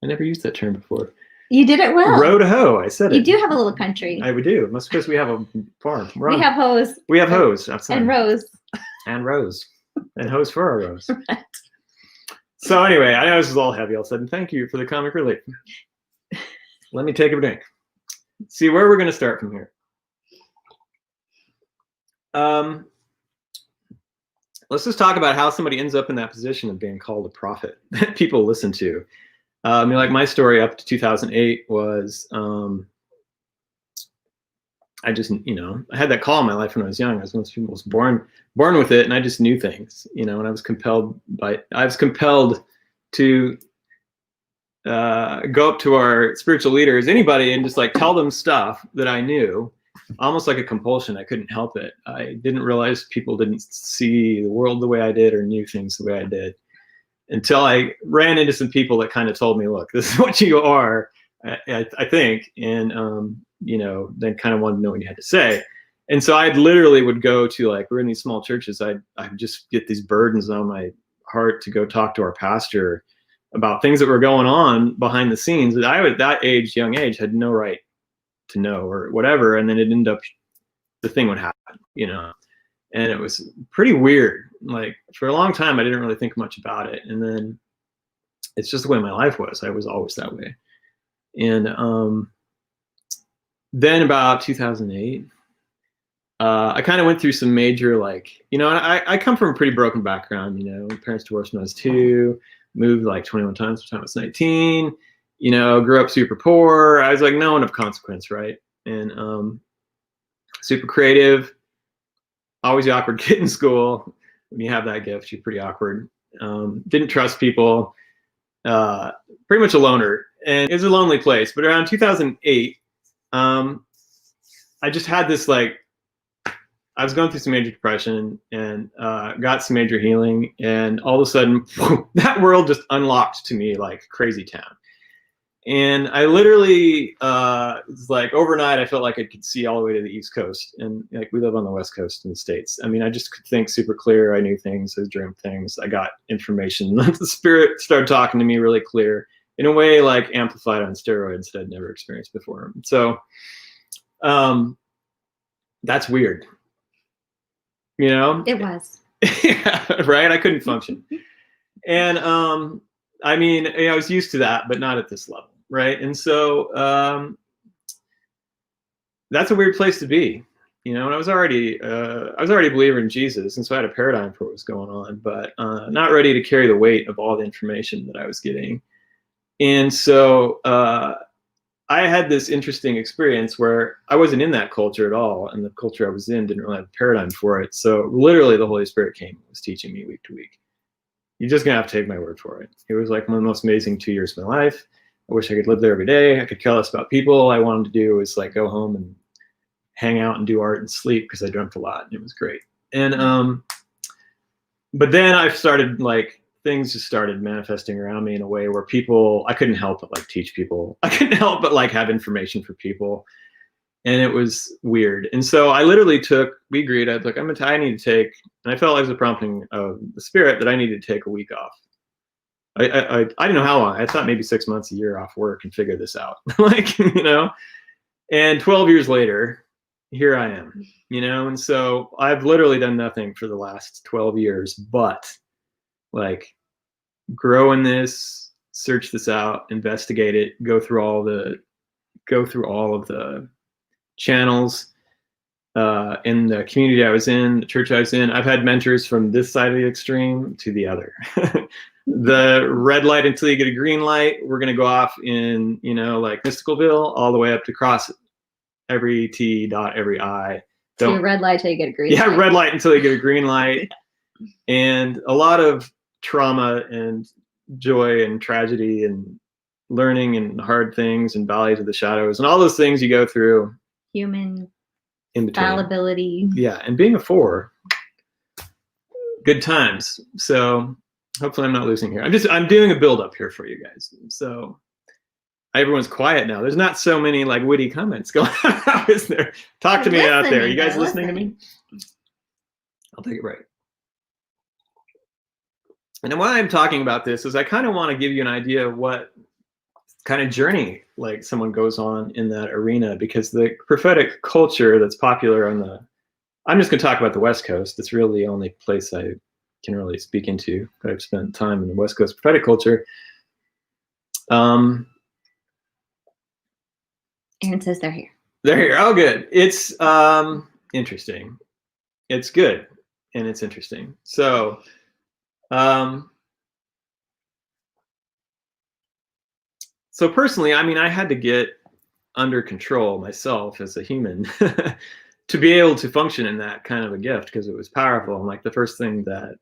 I never used that term before. You did it well. Row to hoe. I said it. You do have a little country. We do. That's because we have a farm. We have hoes. We have hoes. Outside. And rows. And rows. And hoes for our rows. Right. So anyway, I know this is all heavy all of a sudden. Thank you for the comic relief. Let me take a drink. See where we're going to start from here. Let's just talk about how somebody ends up in that position of being called a prophet that people listen to. Like my story up to 2008 was, I just, I had that call in my life when I was young. I was one of those people who was born with it, and I just knew things, and I was compelled to go up to our spiritual leaders, anybody, and just like tell them stuff that I knew, almost like a compulsion. I couldn't help it. I didn't realize people didn't see the world the way I did or knew things the way I did, until I ran into some people that kind of told me, look, this is what you are, I think. And, then kind of wanted to know what you had to say. And so I literally would go to, like, we're in these small churches. I'd just get these burdens on my heart to go talk to our pastor about things that were going on behind the scenes that I, at that young age, had no right to know or whatever. And then it ended up, the thing would happen, and it was pretty weird. Like, for a long time, I didn't really think much about it. And then it's just the way my life was. I was always that way. And then about 2008, I kind of went through some major, like, I come from a pretty broken background. My parents divorced when I was 2, moved like 21 times by the time I was 19, grew up super poor. I was like no one of consequence, right? And super creative, always the awkward kid in school. When you have that gift, you're pretty awkward. Didn't trust people, pretty much a loner. And it was a lonely place. But around 2008, I just had this, like, I was going through some major depression and got some major healing. And all of a sudden, that world just unlocked to me like crazy town. And I literally, it's like overnight, I felt like I could see all the way to the East Coast. And like, we live on the West Coast in the States. I mean, I just could think super clear. I knew things, I dreamed things. I got information. The spirit started talking to me really clear, in a way like amplified on steroids that I'd never experienced before. So that's weird. It was. Yeah, right? I couldn't function. And I mean, I was used to that, but not at this level. Right. And so that's a weird place to be, and I was already a believer in Jesus. And so I had a paradigm for what was going on, but not ready to carry the weight of all the information that I was getting. And so I had this interesting experience where I wasn't in that culture at all. And the culture I was in didn't really have a paradigm for it. So literally the Holy Spirit came and was teaching me week to week. You're just going to have to take my word for it. It was like one of the most amazing 2 years of my life. I wish I could live there every day. I could care less about people. All I wanted to do was like go home and hang out and do art and sleep, because I dreamt a lot and it was great. And but then I started, like, things just started manifesting around me in a way where people, I couldn't help but like teach people. I couldn't help but like have information for people. And it was weird. And so I literally we agreed, I was like, I need to take, and I felt like it was a prompting of the Spirit that I needed to take a week off I didn't know how long. I thought maybe 6 months, a year off work and figure this out. Like, and 12 years later, here I am, and so I've literally done nothing for the last 12 years, but like grow in this, search this out, investigate it, go through all of the channels in the community I was in, the church I was in. I've had mentors from this side of the extreme to the other. The red light until you get a green light. We're going to go off in, like Mysticalville, all the way up to cross every T, dot every I. So red light till you get a green light. Yeah, red light until you get a green light. And a lot of trauma and joy and tragedy and learning and hard things and valleys of the shadows and all those things you go through. Human in between. fallibility. Yeah, and being a 4, good times. So hopefully I'm not losing here. I'm doing a build up here for you guys. So everyone's quiet now. There's not so many like witty comments going on, is there? Talk to me out there. You guys listening to me? I'll take a break. And then why I'm talking about this is I kind of want to give you an idea of what kind of journey like someone goes on in that arena, because the prophetic culture that's popular I'm just going to talk about the West Coast. It's really the only place I can really speak into. I've spent time in the West Coast prophetic culture. Aaron says they're here. They're here. Oh, good. It's interesting. It's good and it's interesting. So, so personally, I had to get under control myself as a human to be able to function in that kind of a gift, because it was powerful. And like the first thing that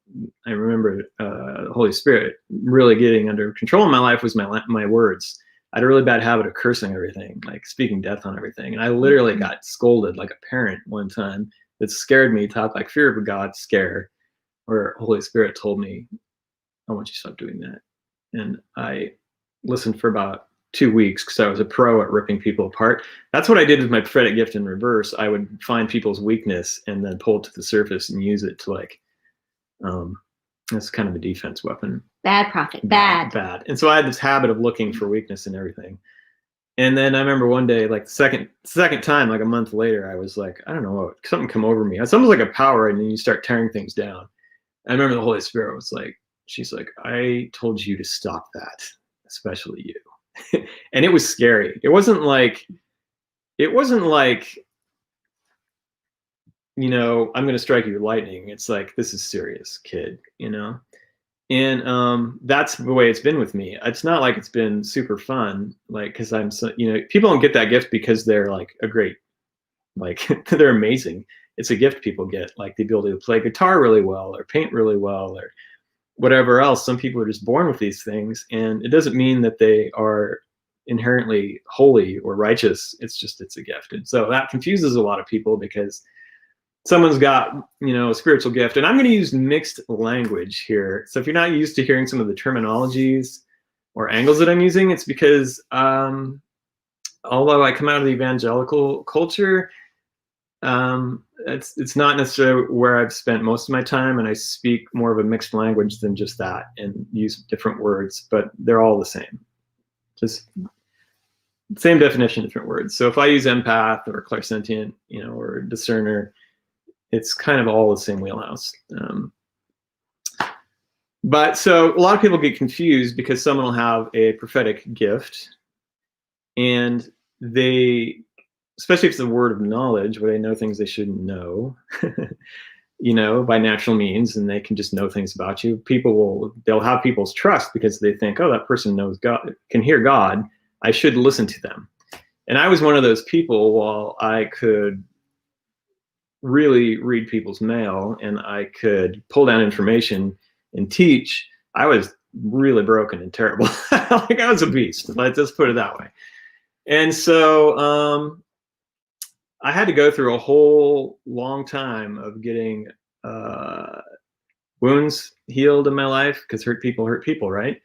I remember the Holy Spirit really getting under control in my life was my words. I had a really bad habit of cursing everything, like speaking death on everything. And I literally got scolded like a parent one time that scared me, top like fear of God scare, where Holy Spirit told me, I want you to stop doing that. And I listened for about 2 weeks because I was a pro at ripping people apart. That's what I did with my prophetic gift in reverse. I would find people's weakness and then pull it to the surface and use it to like, that's kind of a defense weapon. Bad prophet, bad. And so I had this habit of looking for weakness in everything. And then I remember one day, like the second time, like a month later, I was like, I don't know, something come over me. It's almost like a power, and then you start tearing things down. I remember the Holy Spirit was like, she's like, I told you to stop that, especially you. And it was scary. It wasn't like, I'm going to strike you with lightning. It's like, this is serious, kid, And that's the way it's been with me. It's not like it's been super fun, like, because I'm so, people don't get that gift because they're like a great, like, they're amazing. It's a gift people get, like the ability to play guitar really well or paint really well or whatever else. Some people are just born with these things, and it doesn't mean that they are inherently holy or righteous. It's a gift. And so that confuses a lot of people, because someone's got, a spiritual gift. And I'm going to use mixed language here. So if you're not used to hearing some of the terminologies or angles that I'm using, it's because although I come out of the evangelical culture, it's not necessarily where I've spent most of my time, and I speak more of a mixed language than just that and use different words, but they're all the same. Just same definition, different words. So if I use empath or clairsentient, or discerner, it's kind of all the same wheelhouse. But so a lot of people get confused because someone will have a prophetic gift, and they, especially if it's a word of knowledge where they know things they shouldn't know, by natural means, and they can just know things about you. They'll have people's trust because they think, oh, that person knows God, can hear God, I should listen to them. And I was one of those people. While I could really read people's mail and I could pull down information and teach, I was really broken and terrible. Like I was a beast. Let's just put it that way. And so I had to go through a whole long time of getting wounds healed in my life, because hurt people, right?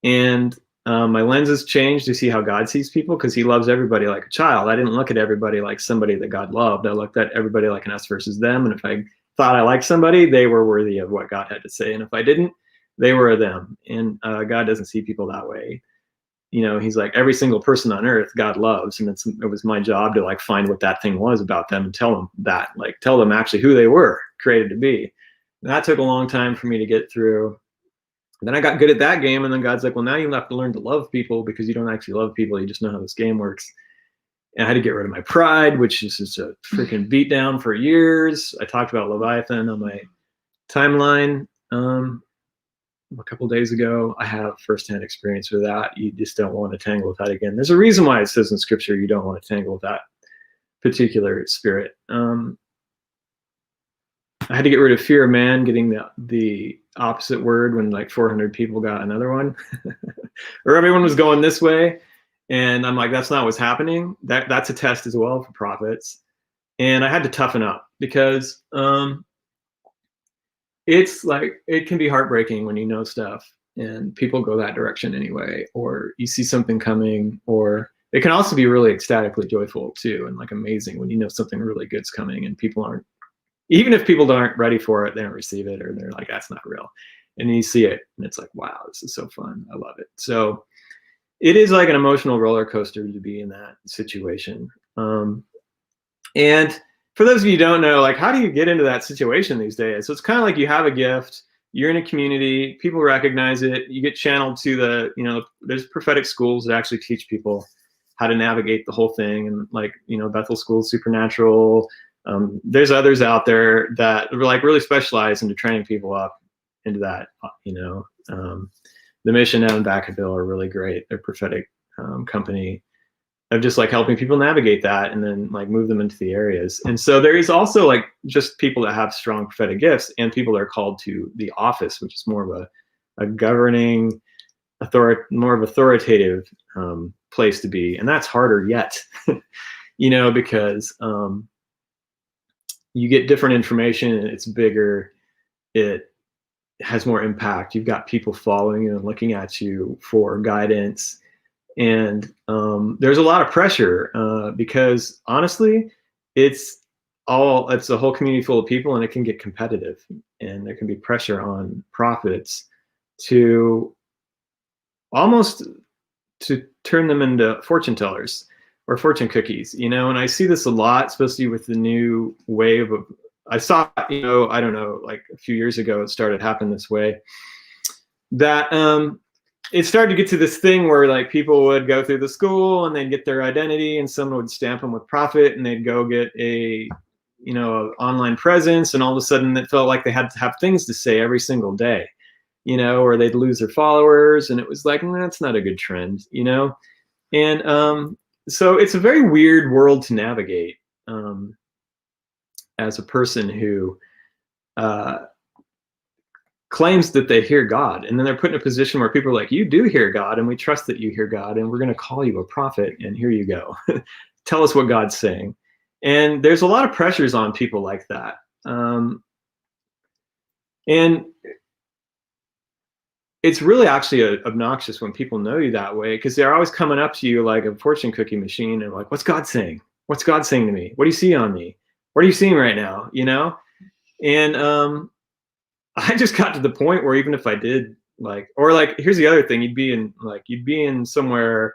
And my lenses changed to see how God sees people, because he loves everybody like a child. I didn't look at everybody like somebody that God loved. I looked at everybody like an us versus them. And if I thought I liked somebody, they were worthy of what God had to say. And if I didn't, they were a them. And God doesn't see people that way. You know, he's like, every single person on earth God loves, and it was my job to like find what that thing was about them and tell them that, like tell them actually who they were created to be. And that took a long time for me to get through. And then I got good at that game, and then God's like, well, now you have to learn to love people, because you don't actually love people, you just know how this game works. And I had to get rid of my pride, which is just a freaking beatdown for years. I talked about Leviathan on my timeline a couple days ago. I have firsthand experience with that. You just don't want to tangle with that again. There's a reason why it says in Scripture you don't want to tangle with that particular spirit. I had to get rid of fear of man, getting the opposite word when like 400 people got another one, or everyone was going this way. And I'm like, that's not what's happening. That's a test as well for prophets. And I had to toughen up, because it's like, it can be heartbreaking when you know stuff and people go that direction anyway, or you see something coming, or it can also be really ecstatically joyful too, and like amazing when you know something really good's coming and people aren't, even if people aren't ready for it, they don't receive it, or they're like, that's not real. And you see it and it's like, wow, this is so fun. I love it. So it is like an emotional roller coaster to be in that situation. And for those of you who don't know, like, how do you get into that situation these days? So it's kind of like you have a gift, you're in a community, people recognize it, you get channeled to the, you know, there's prophetic schools that actually teach people how to navigate the whole thing. And like, you know, Bethel School, Supernatural, there's others out there that are like really specialize into training people up into that, you know. The Mission out in Vacaville are really great. They're a prophetic company of just like helping people navigate that and then like move them into the areas. And so there is also like just people that have strong prophetic gifts and people that are called to the office, which is more of a governing, more of authoritative place to be. And that's harder yet, you know, because you get different information and it's bigger. It has more impact. You've got people following you and looking at you for guidance. And there's a lot of pressure because honestly, it's a whole community full of people, and it can get competitive, and there can be pressure on prophets to almost to turn them into fortune tellers or fortune cookies, you know. And I see this a lot, especially with the new wave of, I saw, you know, I don't know, like a few years ago, it started happening this way, that it started to get to this thing where like people would go through the school and they'd get their identity and someone would stamp them with prophet, and they'd go get a, you know, online presence, and all of a sudden it felt like they had to have things to say every single day, you know, or they'd lose their followers. And it was like, that's not a good trend, you know. And so it's a very weird world to navigate as a person who claims that they hear God, and then they're put in a position where people are like, you do hear God, and we trust that you hear God, and we're going to call you a prophet, and here you go. Tell us what God's saying. And there's a lot of pressures on people like that. And it's really actually obnoxious when people know you that way, because they're always coming up to you like a fortune cookie machine and like, what's God saying? What's God saying to me? What do you see on me? What are you seeing right now? You know? And I just got to the point where even if I did like, or like, here's the other thing, you'd be in somewhere,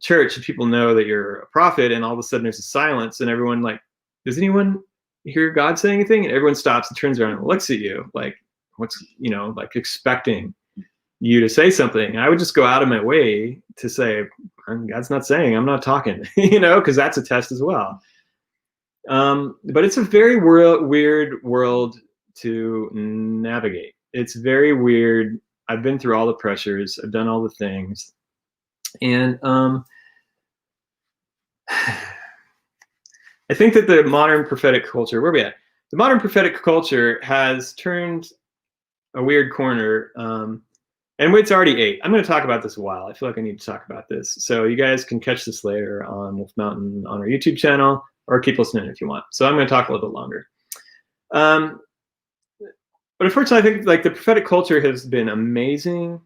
church, and people know that you're a prophet, and all of a sudden there's a silence, and everyone like, does anyone hear God say anything? And everyone stops and turns around and looks at you like, what's, you know, like expecting you to say something. And I would just go out of my way to say, God's not saying, I'm not talking, you know, because that's a test as well. But it's a very weird world to navigate. It's very weird. I've been through all the pressures. I've done all the things. And I think that the modern prophetic culture, where are we at? The modern prophetic culture has turned a weird corner. And it's already 8. I'm going to talk about this a while. I feel like I need to talk about this. So you guys can catch this later on Wolf Mountain on our YouTube channel, or keep listening if you want. So I'm going to talk a little bit longer. But unfortunately, I think like the prophetic culture has been amazing.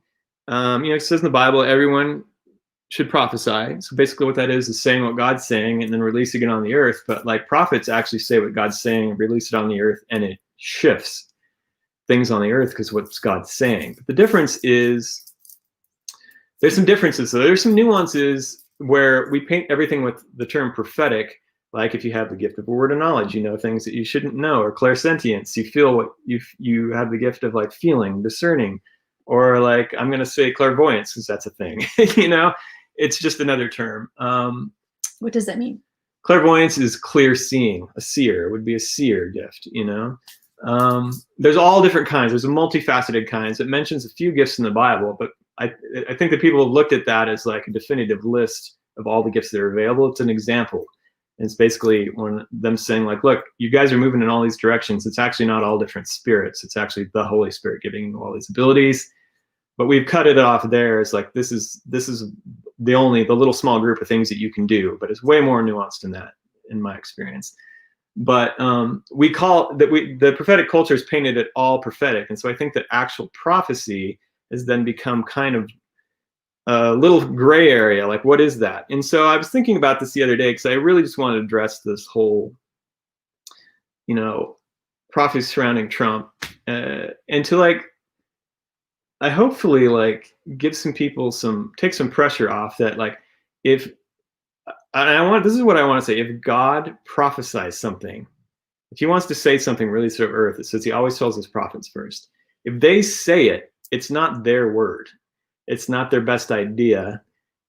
You know, it says in the Bible, everyone should prophesy. So basically what that is saying what God's saying and then releasing it on the earth. But like prophets actually say what God's saying, release it on the earth, and it shifts. things on the earth because what's God's saying. But the difference is, there's some differences. So there's some nuances where we paint everything with the term prophetic. Like if you have the gift of a word of knowledge, you know things that you shouldn't know, or clairsentience, you feel what you have the gift of like feeling, discerning, or like I'm going to say clairvoyance because that's a thing. It's just another term. What does that mean? Clairvoyance is clear seeing. A seer would be a seer gift. There's all different kinds. There's a multifaceted kinds. It mentions a few gifts in the Bible, but I think that people have looked at that as like a definitive list of all the gifts that are available. It's an example. And it's basically one them saying like, look, you guys are moving in all these directions. It's actually not all different spirits. It's actually the Holy Spirit giving you all these abilities. But we've cut it off there. It's like, this is the little small group of things that you can do, but it's way more nuanced than that in my experience. But the prophetic culture is painted it all prophetic. And so I think that actual prophecy has then become kind of a little gray area. Like, what is that? And so I was thinking about this the other day because I really just wanted to address this whole, prophecy surrounding Trump, and to like, I hopefully like give some people take some pressure off that, like, this is what I want to say. If God prophesies something, if he wants to say something really sort of earth, it says he always tells his prophets first. If they say it, it's not their word. It's not their best idea.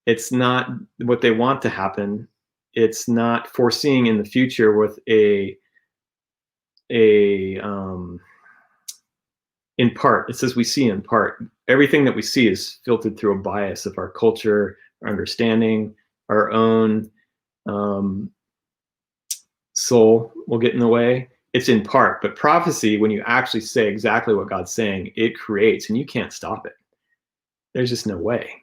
It's not what they want to happen. It's not foreseeing in the future with in part. It says we see in part. Everything that we see is filtered through a bias of our culture, our understanding, our own soul will get in the way. It's in part. But prophecy, when you actually say exactly what God's saying, it creates, and you can't stop it. There's just no way.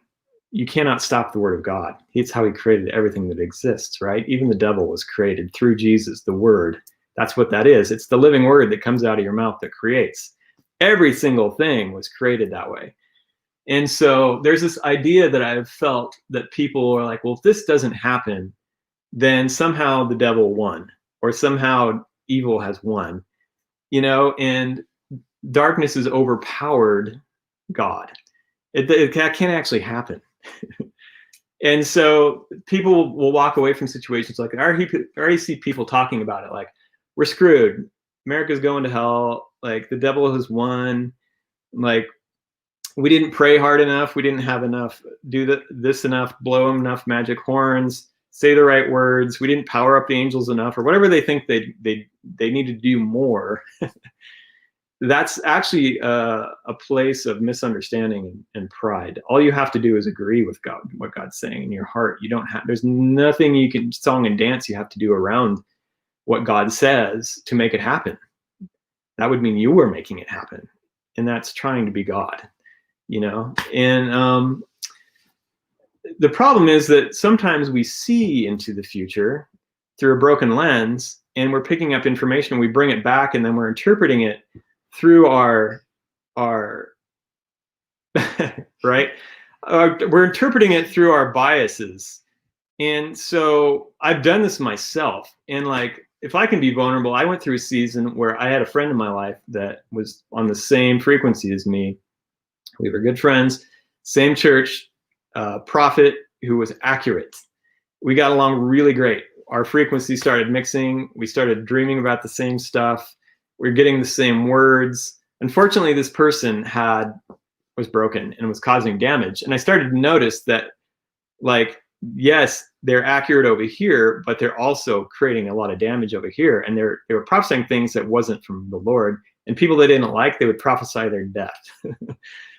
You cannot stop the word of God. It's how he created everything that exists, right? Even the devil was created through Jesus, the word. That's what that is. It's the living word that comes out of your mouth that creates. Every single thing was created that way. And so there's this idea that I've felt that people are like, well, if this doesn't happen, then somehow the devil won, or somehow evil has won, and darkness has overpowered God. It can't actually happen. And so people will walk away from situations like, I already see people talking about it like, we're screwed. America's going to hell. Like, the devil has won. Like, we didn't pray hard enough. We didn't have enough, this enough, blow them enough magic horns, say the right words. We didn't power up the angels enough, or whatever they think they need to do more. That's actually a place of misunderstanding and pride. All you have to do is agree with God, what God's saying in your heart. There's nothing you can song and dance you have to do around what God says to make it happen. That would mean you were making it happen. And that's trying to be God, And the problem is that sometimes we see into the future through a broken lens, and we're picking up information, and we bring it back, and then we're interpreting it through our right? We're interpreting it through our biases. And so I've done this myself. And like, if I can be vulnerable, I went through a season where I had a friend in my life that was on the same frequency as me. We were good friends, same church, prophet who was accurate. We got along really great. Our frequency started mixing. We started dreaming about the same stuff. We're getting the same words. Unfortunately, this person was broken and was causing damage. And I started to notice that, like, yes, they're accurate over here, but they're also creating a lot of damage over here. And they were prophesying things that wasn't from the Lord. And people they didn't like, they would prophesy their death.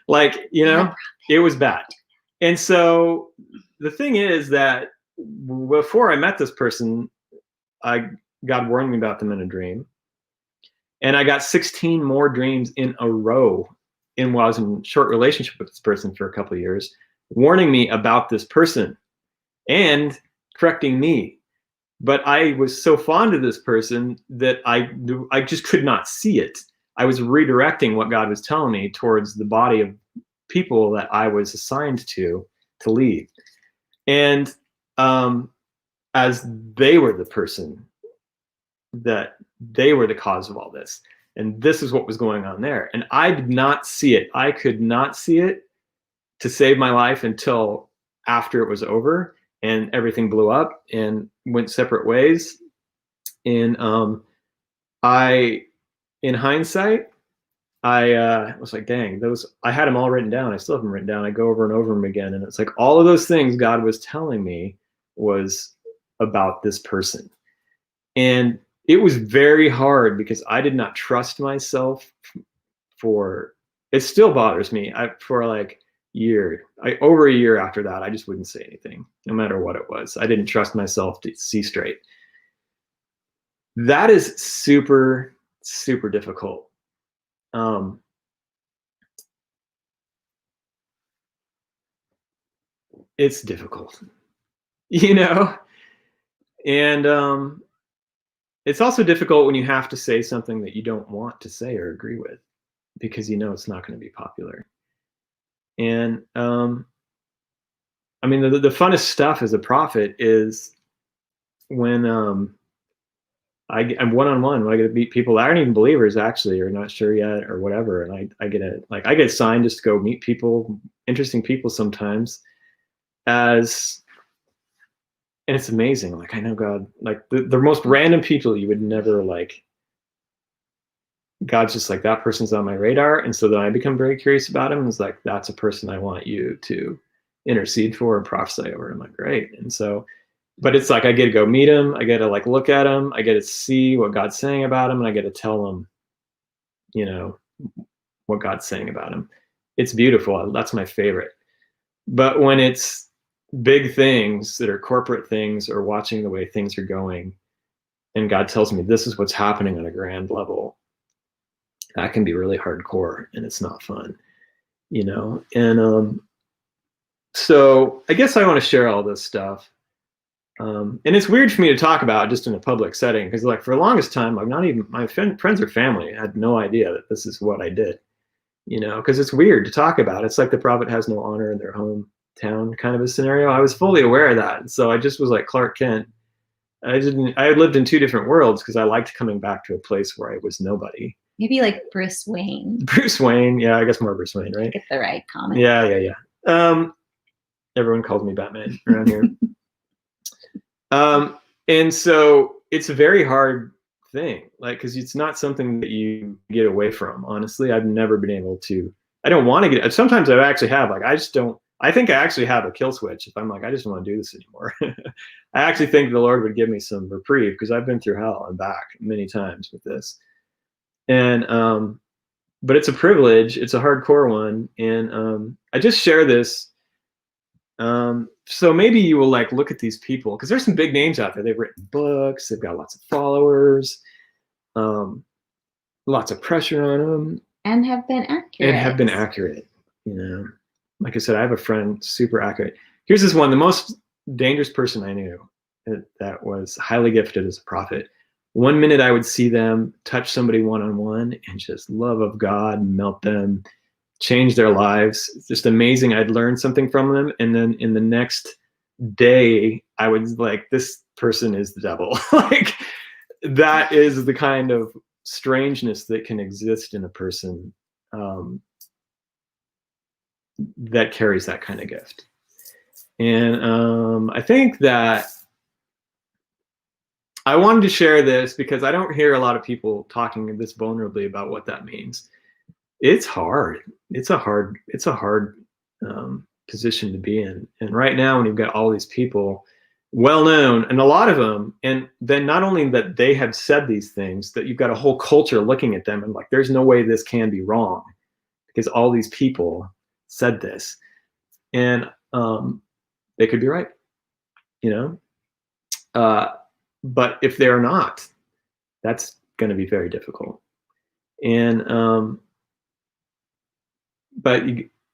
Like, it was bad. And so the thing is that before I met this person, God warned me about them in a dream. And I got 16 more dreams in a row while I was in a short relationship with this person for a couple of years, warning me about this person and correcting me. But I was so fond of this person that I just could not see it. I was redirecting what God was telling me towards the body of people that I was assigned to lead. And as they were the person that they were the cause of all this. And this is what was going on there. And I did not see it. I could not see it to save my life until after it was over and everything blew up and went separate ways. And in hindsight, I was like, dang, I had them all written down. I still have them written down. I go over and over them again. And it's like all of those things God was telling me was about this person. And it was very hard because I did not trust myself it still bothers me. For like over a year after that, I just wouldn't say anything, no matter what it was. I didn't trust myself to see straight. That is super, super difficult. It's difficult, and it's also difficult when you have to say something that you don't want to say or agree with, because it's not going to be popular. And I mean, the funnest stuff as a prophet is when I'm one-on-one, when I get to meet people that aren't even believers actually, or not sure yet or whatever. And I get assigned just to go meet people, interesting people sometimes, and it's amazing. Like, I know God, like the most random people you would never like, God's just like, that person's on my radar. And so then I become very curious about him. It's like, that's a person I want you to intercede for and prophesy over. I'm like, great. And so, but it's like, I get to go meet him. I get to like look at him. I get to see what God's saying about him. And I get to tell him, what God's saying about him. It's beautiful. That's my favorite. But when it's big things that are corporate things, or watching the way things are going, and God tells me this is what's happening on a grand level, that can be really hardcore, and it's not fun, and so I guess I want to share all this stuff, and it's weird for me to talk about just in a public setting, because like for the longest time, like not even my friends or family had no idea that this is what I did, because it's weird to talk about. It's like the prophet has no honor in their hometown kind of a scenario. I was fully aware of that, so I just was like Clark Kent. I had lived in two different worlds because I liked coming back to a place where I was nobody. Maybe like Bruce Wayne. Bruce Wayne, yeah, I guess more Bruce Wayne, right? Get the right comment. Yeah. Everyone calls me Batman around here. And so it's a very hard thing, like, because it's not something that you get away from. Honestly, I've never been able to. I don't want to get. Sometimes I actually have. Like, I just don't. I think I actually have a kill switch. If I'm like, I just don't want to do this anymore. I actually think the Lord would give me some reprieve, because I've been through hell and back many times with this. And but it's a privilege. It's a hardcore one, and I just share this. So maybe you will like look at these people, because there's some big names out there. They've written books. They've got lots of followers. Lots of pressure on them. And have been accurate. Like I said, I have a friend, super accurate. Here's this one, the most dangerous person I knew that was highly gifted as a prophet. 1 minute I would see them touch somebody one-on-one and just love of God, melt them, change their lives. It's just amazing. I'd learn something from them. And then in the next day, I would like, this person is the devil. Like, that is the kind of strangeness that can exist in a person that carries that kind of gift. And I think that I wanted to share this because I don't hear a lot of people talking this vulnerably about what that means. It's hard. It's a hard position to be in. And right now, when you've got all these people, well known, and a lot of them, and then not only that they have said these things, that you've got a whole culture looking at them and like, there's no way this can be wrong, because all these people said this, and they could be right, but if they're not, that's going to be very difficult. And but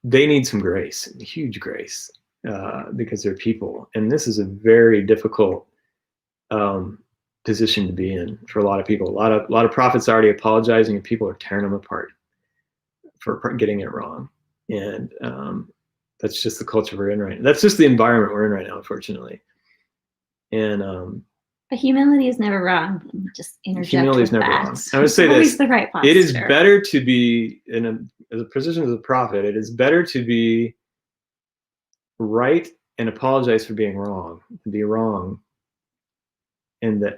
they need some grace, huge grace, because they're people, and this is a very difficult position to be in for a lot of people. A lot of prophets are already apologizing, and people are tearing them apart for getting it wrong. And that's just the culture we're in right now. That's just the environment we're in right now, unfortunately. And But humility is never wrong. Just interject Humility is with never that. wrong. I would say It's always this: the right posture. it is better to be as a position as a prophet. It is better to be right and apologize for being wrong, to be wrong, and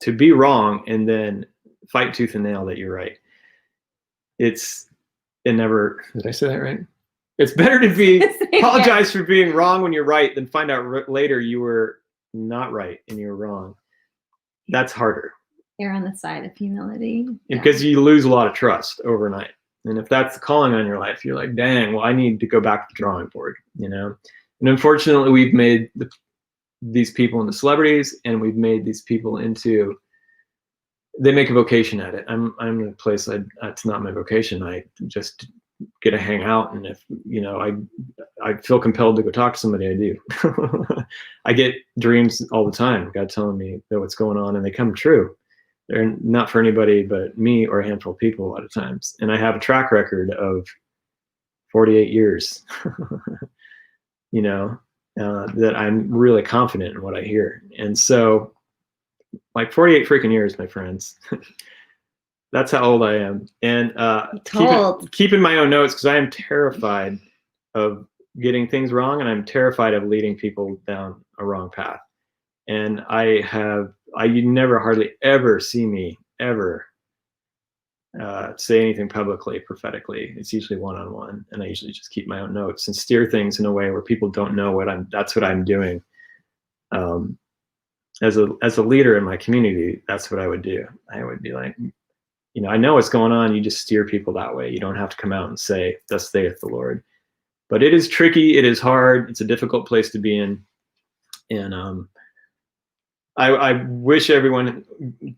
to be wrong and then fight tooth and nail that you're right. Did I say that right? It's better to be apologize for being wrong when you're right than find out later you were not right and you're wrong. That's harder. Err on the side of humility. Because you lose a lot of trust overnight. And if that's the calling on your life, you're like, dang, well, I need to go back to the drawing board, And unfortunately, we've made these people into celebrities, and we've made these people into, they make a vocation at it. I'm in a place it's not my vocation. I just get to hang out, and if I feel compelled to go talk to somebody, I do. I get dreams all the time, God telling me what's going on, and they come true. They're not for anybody but me or a handful of people a lot of times. And I have a track record of 48 years, that I'm really confident in what I hear. And so, like 48 freaking years, my friends. That's how old I am. And keeping my own notes, because I am terrified of getting things wrong, and I'm terrified of leading people down a wrong path. And you never hardly ever see me ever say anything publicly, prophetically. It's usually one-on-one, and I usually just keep my own notes and steer things in a way where people don't know that's what I'm doing. As a leader in my community, that's what I would do. I would be like, I know what's going on. You just steer people that way. You don't have to come out and say, "Thus saith the Lord." But it is tricky. It is hard. It's a difficult place to be in. And I wish everyone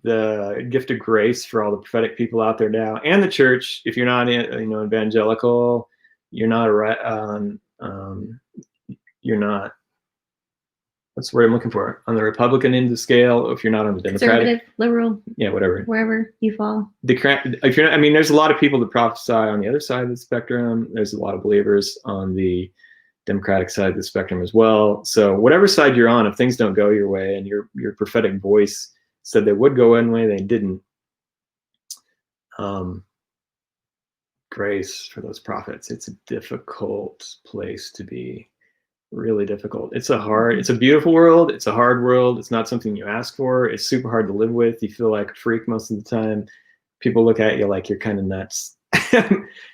the gift of grace for all the prophetic people out there now, and the church. If you're not evangelical, you're not you're not. What's the word I'm looking for? On the Republican end of the scale, if you're not on the Democratic, conservative, liberal, whatever, wherever you fall. If you're not, there's a lot of people that prophesy on the other side of the spectrum. There's a lot of believers on the Democratic side of the spectrum as well. So whatever side you're on, if things don't go your way, and your prophetic voice said they would go one way, they didn't. Grace for those prophets. It's a difficult place to be. Really difficult. It's a beautiful world. It's a hard world. It's not something you ask for. It's super hard to live with. You feel like a freak most of the time. People look at you like you're kind of nuts.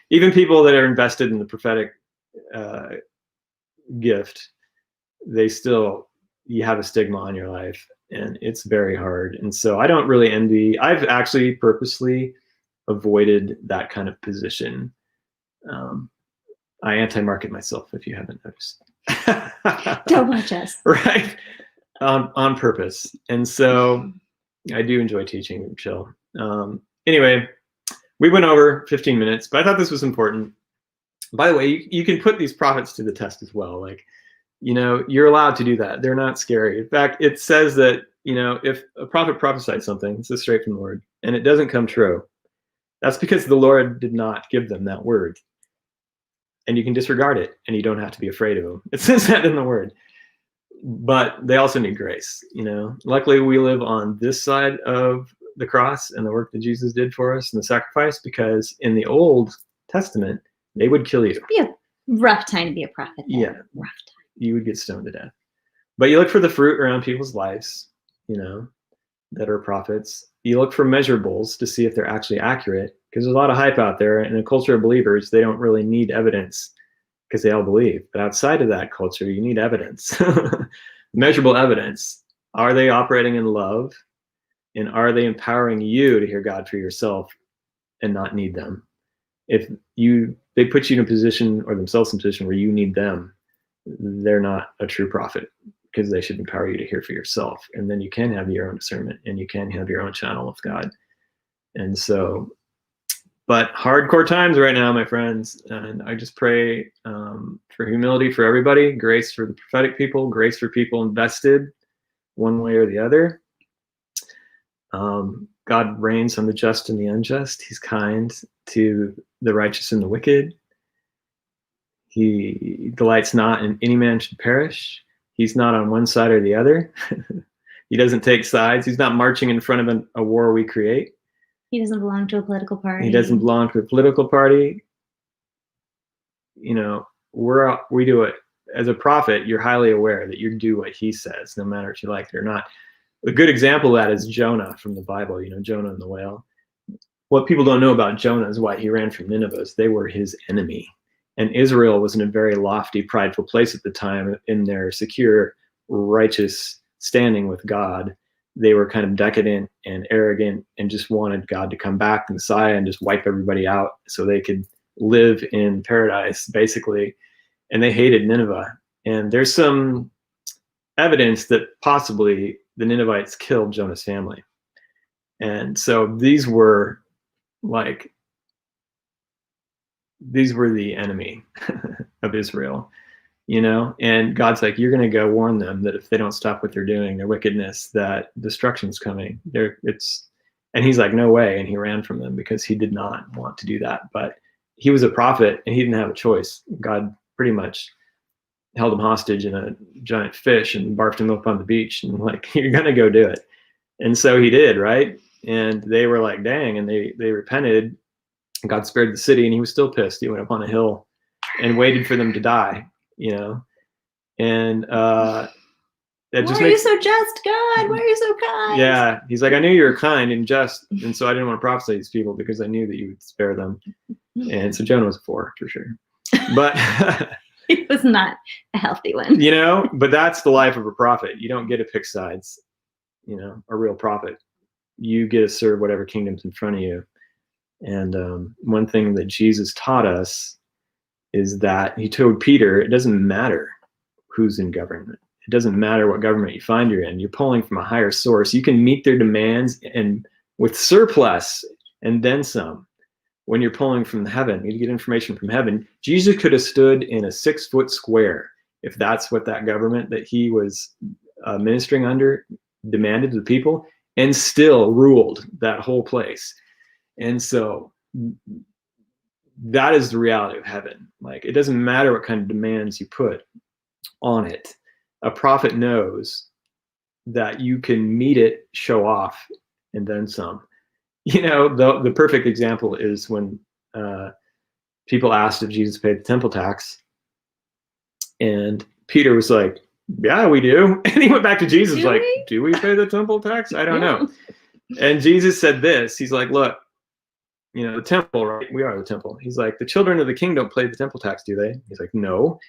Even people that are invested in the prophetic gift, you have a stigma on your life, and it's very hard. And so I don't really envy. I've actually purposely avoided that kind of position. I anti-market myself, if you haven't noticed. Don't watch us. Right. On purpose. And so I do enjoy teaching and chill. Anyway, we went over 15 minutes, but I thought this was important. By the way, you can put these prophets to the test as well. Like, you're allowed to do that. They're not scary. In fact, it says that, if a prophet prophesied something, this is straight from the Lord, and it doesn't come true, that's because the Lord did not give them that word. And you can disregard it, and you don't have to be afraid of them. It says that in the word. But they also need grace. Luckily, we live on this side of the cross and the work that Jesus did for us and the sacrifice, because in the Old Testament, they would kill you. It'd be a rough time to be a prophet. Yeah. Rough time. You would get stoned to death. But you look for the fruit around people's lives, that are prophets. You look for measurables to see if they're actually accurate, because there's a lot of hype out there. In a culture of believers, they don't really need evidence because they all believe. But outside of that culture, you need evidence. Measurable evidence. Are they operating in love? And are they empowering you to hear God for yourself and not need them? If they put you in a position, or themselves in a position where you need them, they're not a true prophet, because they should empower you to hear for yourself. And then you can have your own discernment, and you can have your own channel with God. And so, but hardcore times right now, my friends. And I just pray for humility for everybody, grace for the prophetic people, grace for people invested one way or the other. God reigns on the just and the unjust. He's kind to the righteous and the wicked. He delights not in any man should perish. He's not on one side or the other. He doesn't take sides. He's not marching in front of a war we create. He doesn't belong to a political party. He doesn't belong to a political party. We do it as a prophet. You're highly aware that you do what he says, no matter if you like it or not. A good example of that is Jonah from the Bible. Jonah and the whale. What people don't know about Jonah is why he ran from Nineveh. They were his enemy. And Israel was in a very lofty, prideful place at the time in their secure, righteous standing with God. They were kind of decadent and arrogant and just wanted God to come back, the Messiah, and just wipe everybody out so they could live in paradise, basically. And they hated Nineveh. And there's some evidence that possibly the Ninevites killed Jonah's family. And so these were the enemy of Israel, and God's like, you're going to go warn them that if they don't stop what they're doing, their wickedness, that destruction's coming. And he's like, no way. And he ran from them because he did not want to do that. But he was a prophet and he didn't have a choice. God pretty much held him hostage in a giant fish and barfed him up on the beach and like, you're going to go do it. And so he did, right? And they were like, dang, and they repented. God spared the city, and he was still pissed. He went up on a hill and waited for them to die, And why are you so just, God? Why are you so kind? Yeah, he's like, I knew you were kind and just, and so I didn't want to prophesy these people because I knew that you would spare them. And so Jonah was a 4 for sure, but it was not a healthy one. But that's the life of a prophet. You don't get to pick sides. A real prophet, you get to serve whatever kingdom's in front of you. And one thing that Jesus taught us is that he told Peter, it doesn't matter who's in government. It doesn't matter what government you find you're in. You're pulling from a higher source. You can meet their demands and with surplus and then some. When you're pulling from heaven, you get information from heaven. Jesus could have stood in a 6-foot square if that's what that government that he was ministering under demanded to the people, and still ruled that whole place. And so that is the reality of heaven. Like, it doesn't matter what kind of demands you put on it. A prophet knows that you can meet it, show off, and then some. The perfect example is when people asked if Jesus paid the temple tax. And Peter was like, yeah, we do. And he went back to Jesus do we pay the temple tax? I don't know. And Jesus said this. He's like, look, the temple, right? We are the temple. He's like, the children of the king don't pay the temple tax, do they? He's like, no.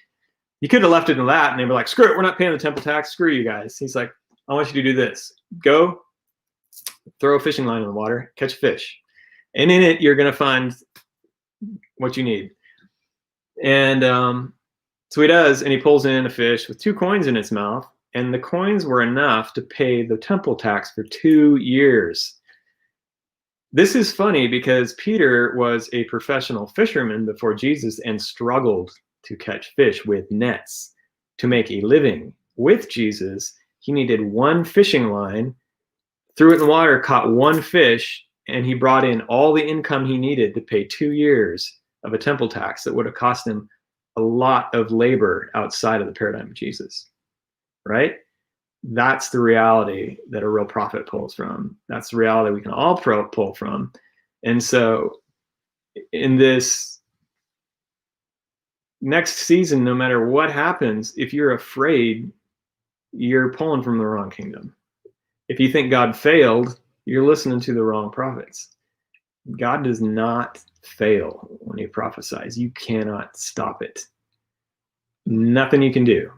You could have left it in that, and they were like, screw it, we're not paying the temple tax. Screw you guys. He's like, I want you to do this. Go throw a fishing line in the water, catch a fish. And in it, you're going to find what you need. And so he does, and he pulls in a fish with 2 coins in its mouth. And the coins were enough to pay the temple tax for 2 years. This is funny because Peter was a professional fisherman before Jesus and struggled to catch fish with nets to make a living. With Jesus, he needed 1 fishing line, threw it in the water, caught 1 fish, and he brought in all the income he needed to pay 2 years of a temple tax that would have cost him a lot of labor outside of the paradigm of Jesus, right? That's the reality that a real prophet pulls from. That's the reality we can all pull from. And so in this next season, no matter what happens, if you're afraid, you're pulling from the wrong kingdom. If you think God failed, you're listening to the wrong prophets. God does not fail when he prophesies. You cannot stop it. Nothing you can do.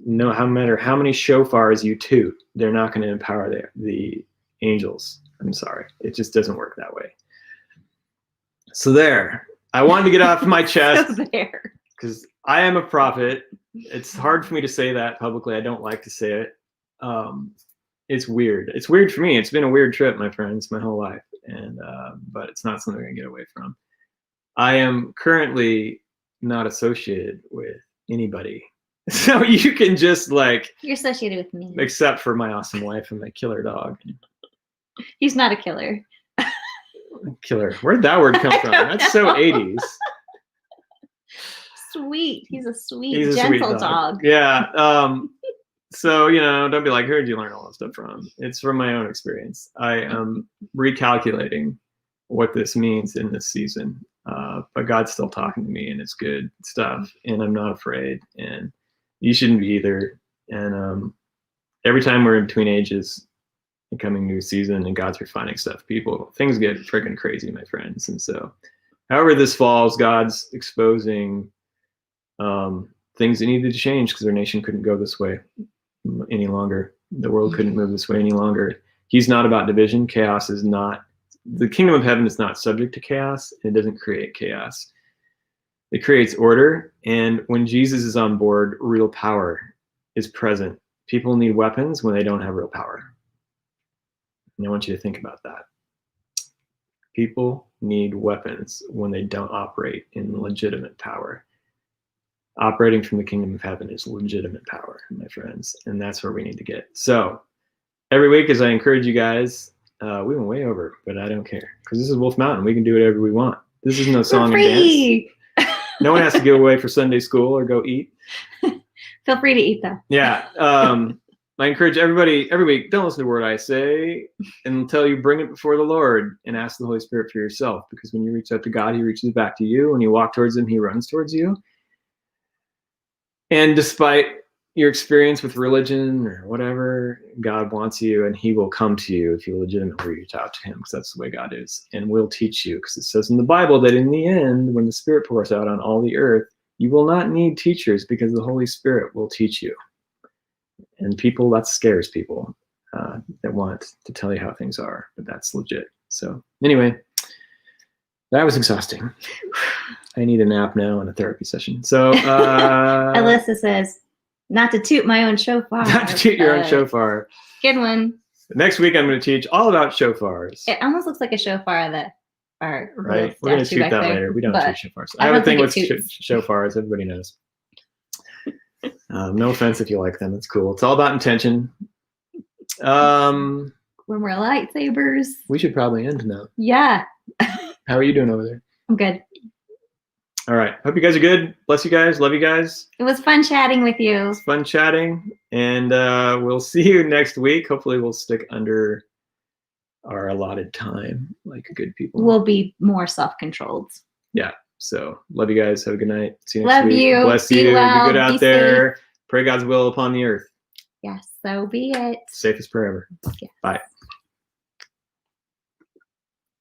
No matter how many shofars you toot, they're not going to empower the angels. I'm sorry. It just doesn't work that way. So there. I wanted to get off my chest because I am a prophet. It's hard for me to say that publicly. I don't like to say it. It's weird. It's weird for me. It's been a weird trip, my friends, my whole life. And but it's not something I can get away from. I am currently not associated with anybody. So you can just you're associated with me. Except for my awesome wife and my killer dog. He's not a killer. Killer. Where'd that word come from? That's so 80s. Sweet. He's a sweet, gentle dog. Yeah. So, don't be like, who did you learn all that stuff from? It's from my own experience. I am recalculating what this means in this season. But God's still talking to me, and it's good stuff, and I'm not afraid, and you shouldn't be either. And every time we're in between ages and coming new season and God's refining stuff, things get freaking crazy, my friends. And so however this falls, God's exposing things that needed to change because our nation couldn't go this way any longer. The world couldn't move this way any longer. He's not about division. Chaos is not, the kingdom of heaven is not subject to chaos. It doesn't create chaos. It creates order. And when Jesus is on board, real power is present. People need weapons when they don't have real power. And I want you to think about that. People need weapons when they don't operate in legitimate power. Operating from the kingdom of heaven is legitimate power, my friends, and that's where we need to get. So every week, as I encourage you guys, we went way over, but I don't care because this is Wolf Mountain. We can do whatever we want. This is no song and dance. No one has to go away for Sunday school or go eat. Feel free to eat, though. Yeah. I encourage everybody every week, don't listen to a word I say until you bring it before the Lord and ask the Holy Spirit for yourself. Because when you reach out to God, he reaches back to you. When you walk towards him, he runs towards you. And despite your experience with religion or whatever, God wants you, and he will come to you if you legitimately reach out to him, because that's the way God is, and will teach you. Because it says in the Bible that in the end, when the Spirit pours out on all the earth, you will not need teachers because the Holy Spirit will teach you. And people, that scares people that want to tell you how things are, but that's legit. So anyway, that was exhausting. I need a nap now and a therapy session. So Alyssa says, not to toot my own shofar. Not to toot your own shofar. Good one. Next week, I'm going to teach all about shofars. It almost looks like a shofar that our right. We're going to shoot that later. We don't toot shofars. I have a thing with shofars. Everybody knows. No offense if you like them. It's cool. It's all about intention. When we're lightsabers. We should probably end now. Yeah. How are you doing over there? I'm good. All right. Hope you guys are good. Bless you guys. Love you guys. It was fun chatting with you. It's fun chatting. And we'll see you next week. Hopefully we'll stick under our allotted time like good people. We'll be more self-controlled. Yeah. So love you guys. Have a good night. See you next week. Love you. Bless you. Well, be good out there. Safe. Pray God's will upon the earth. Yes, so be it. Safest prayer ever. Yes. Bye.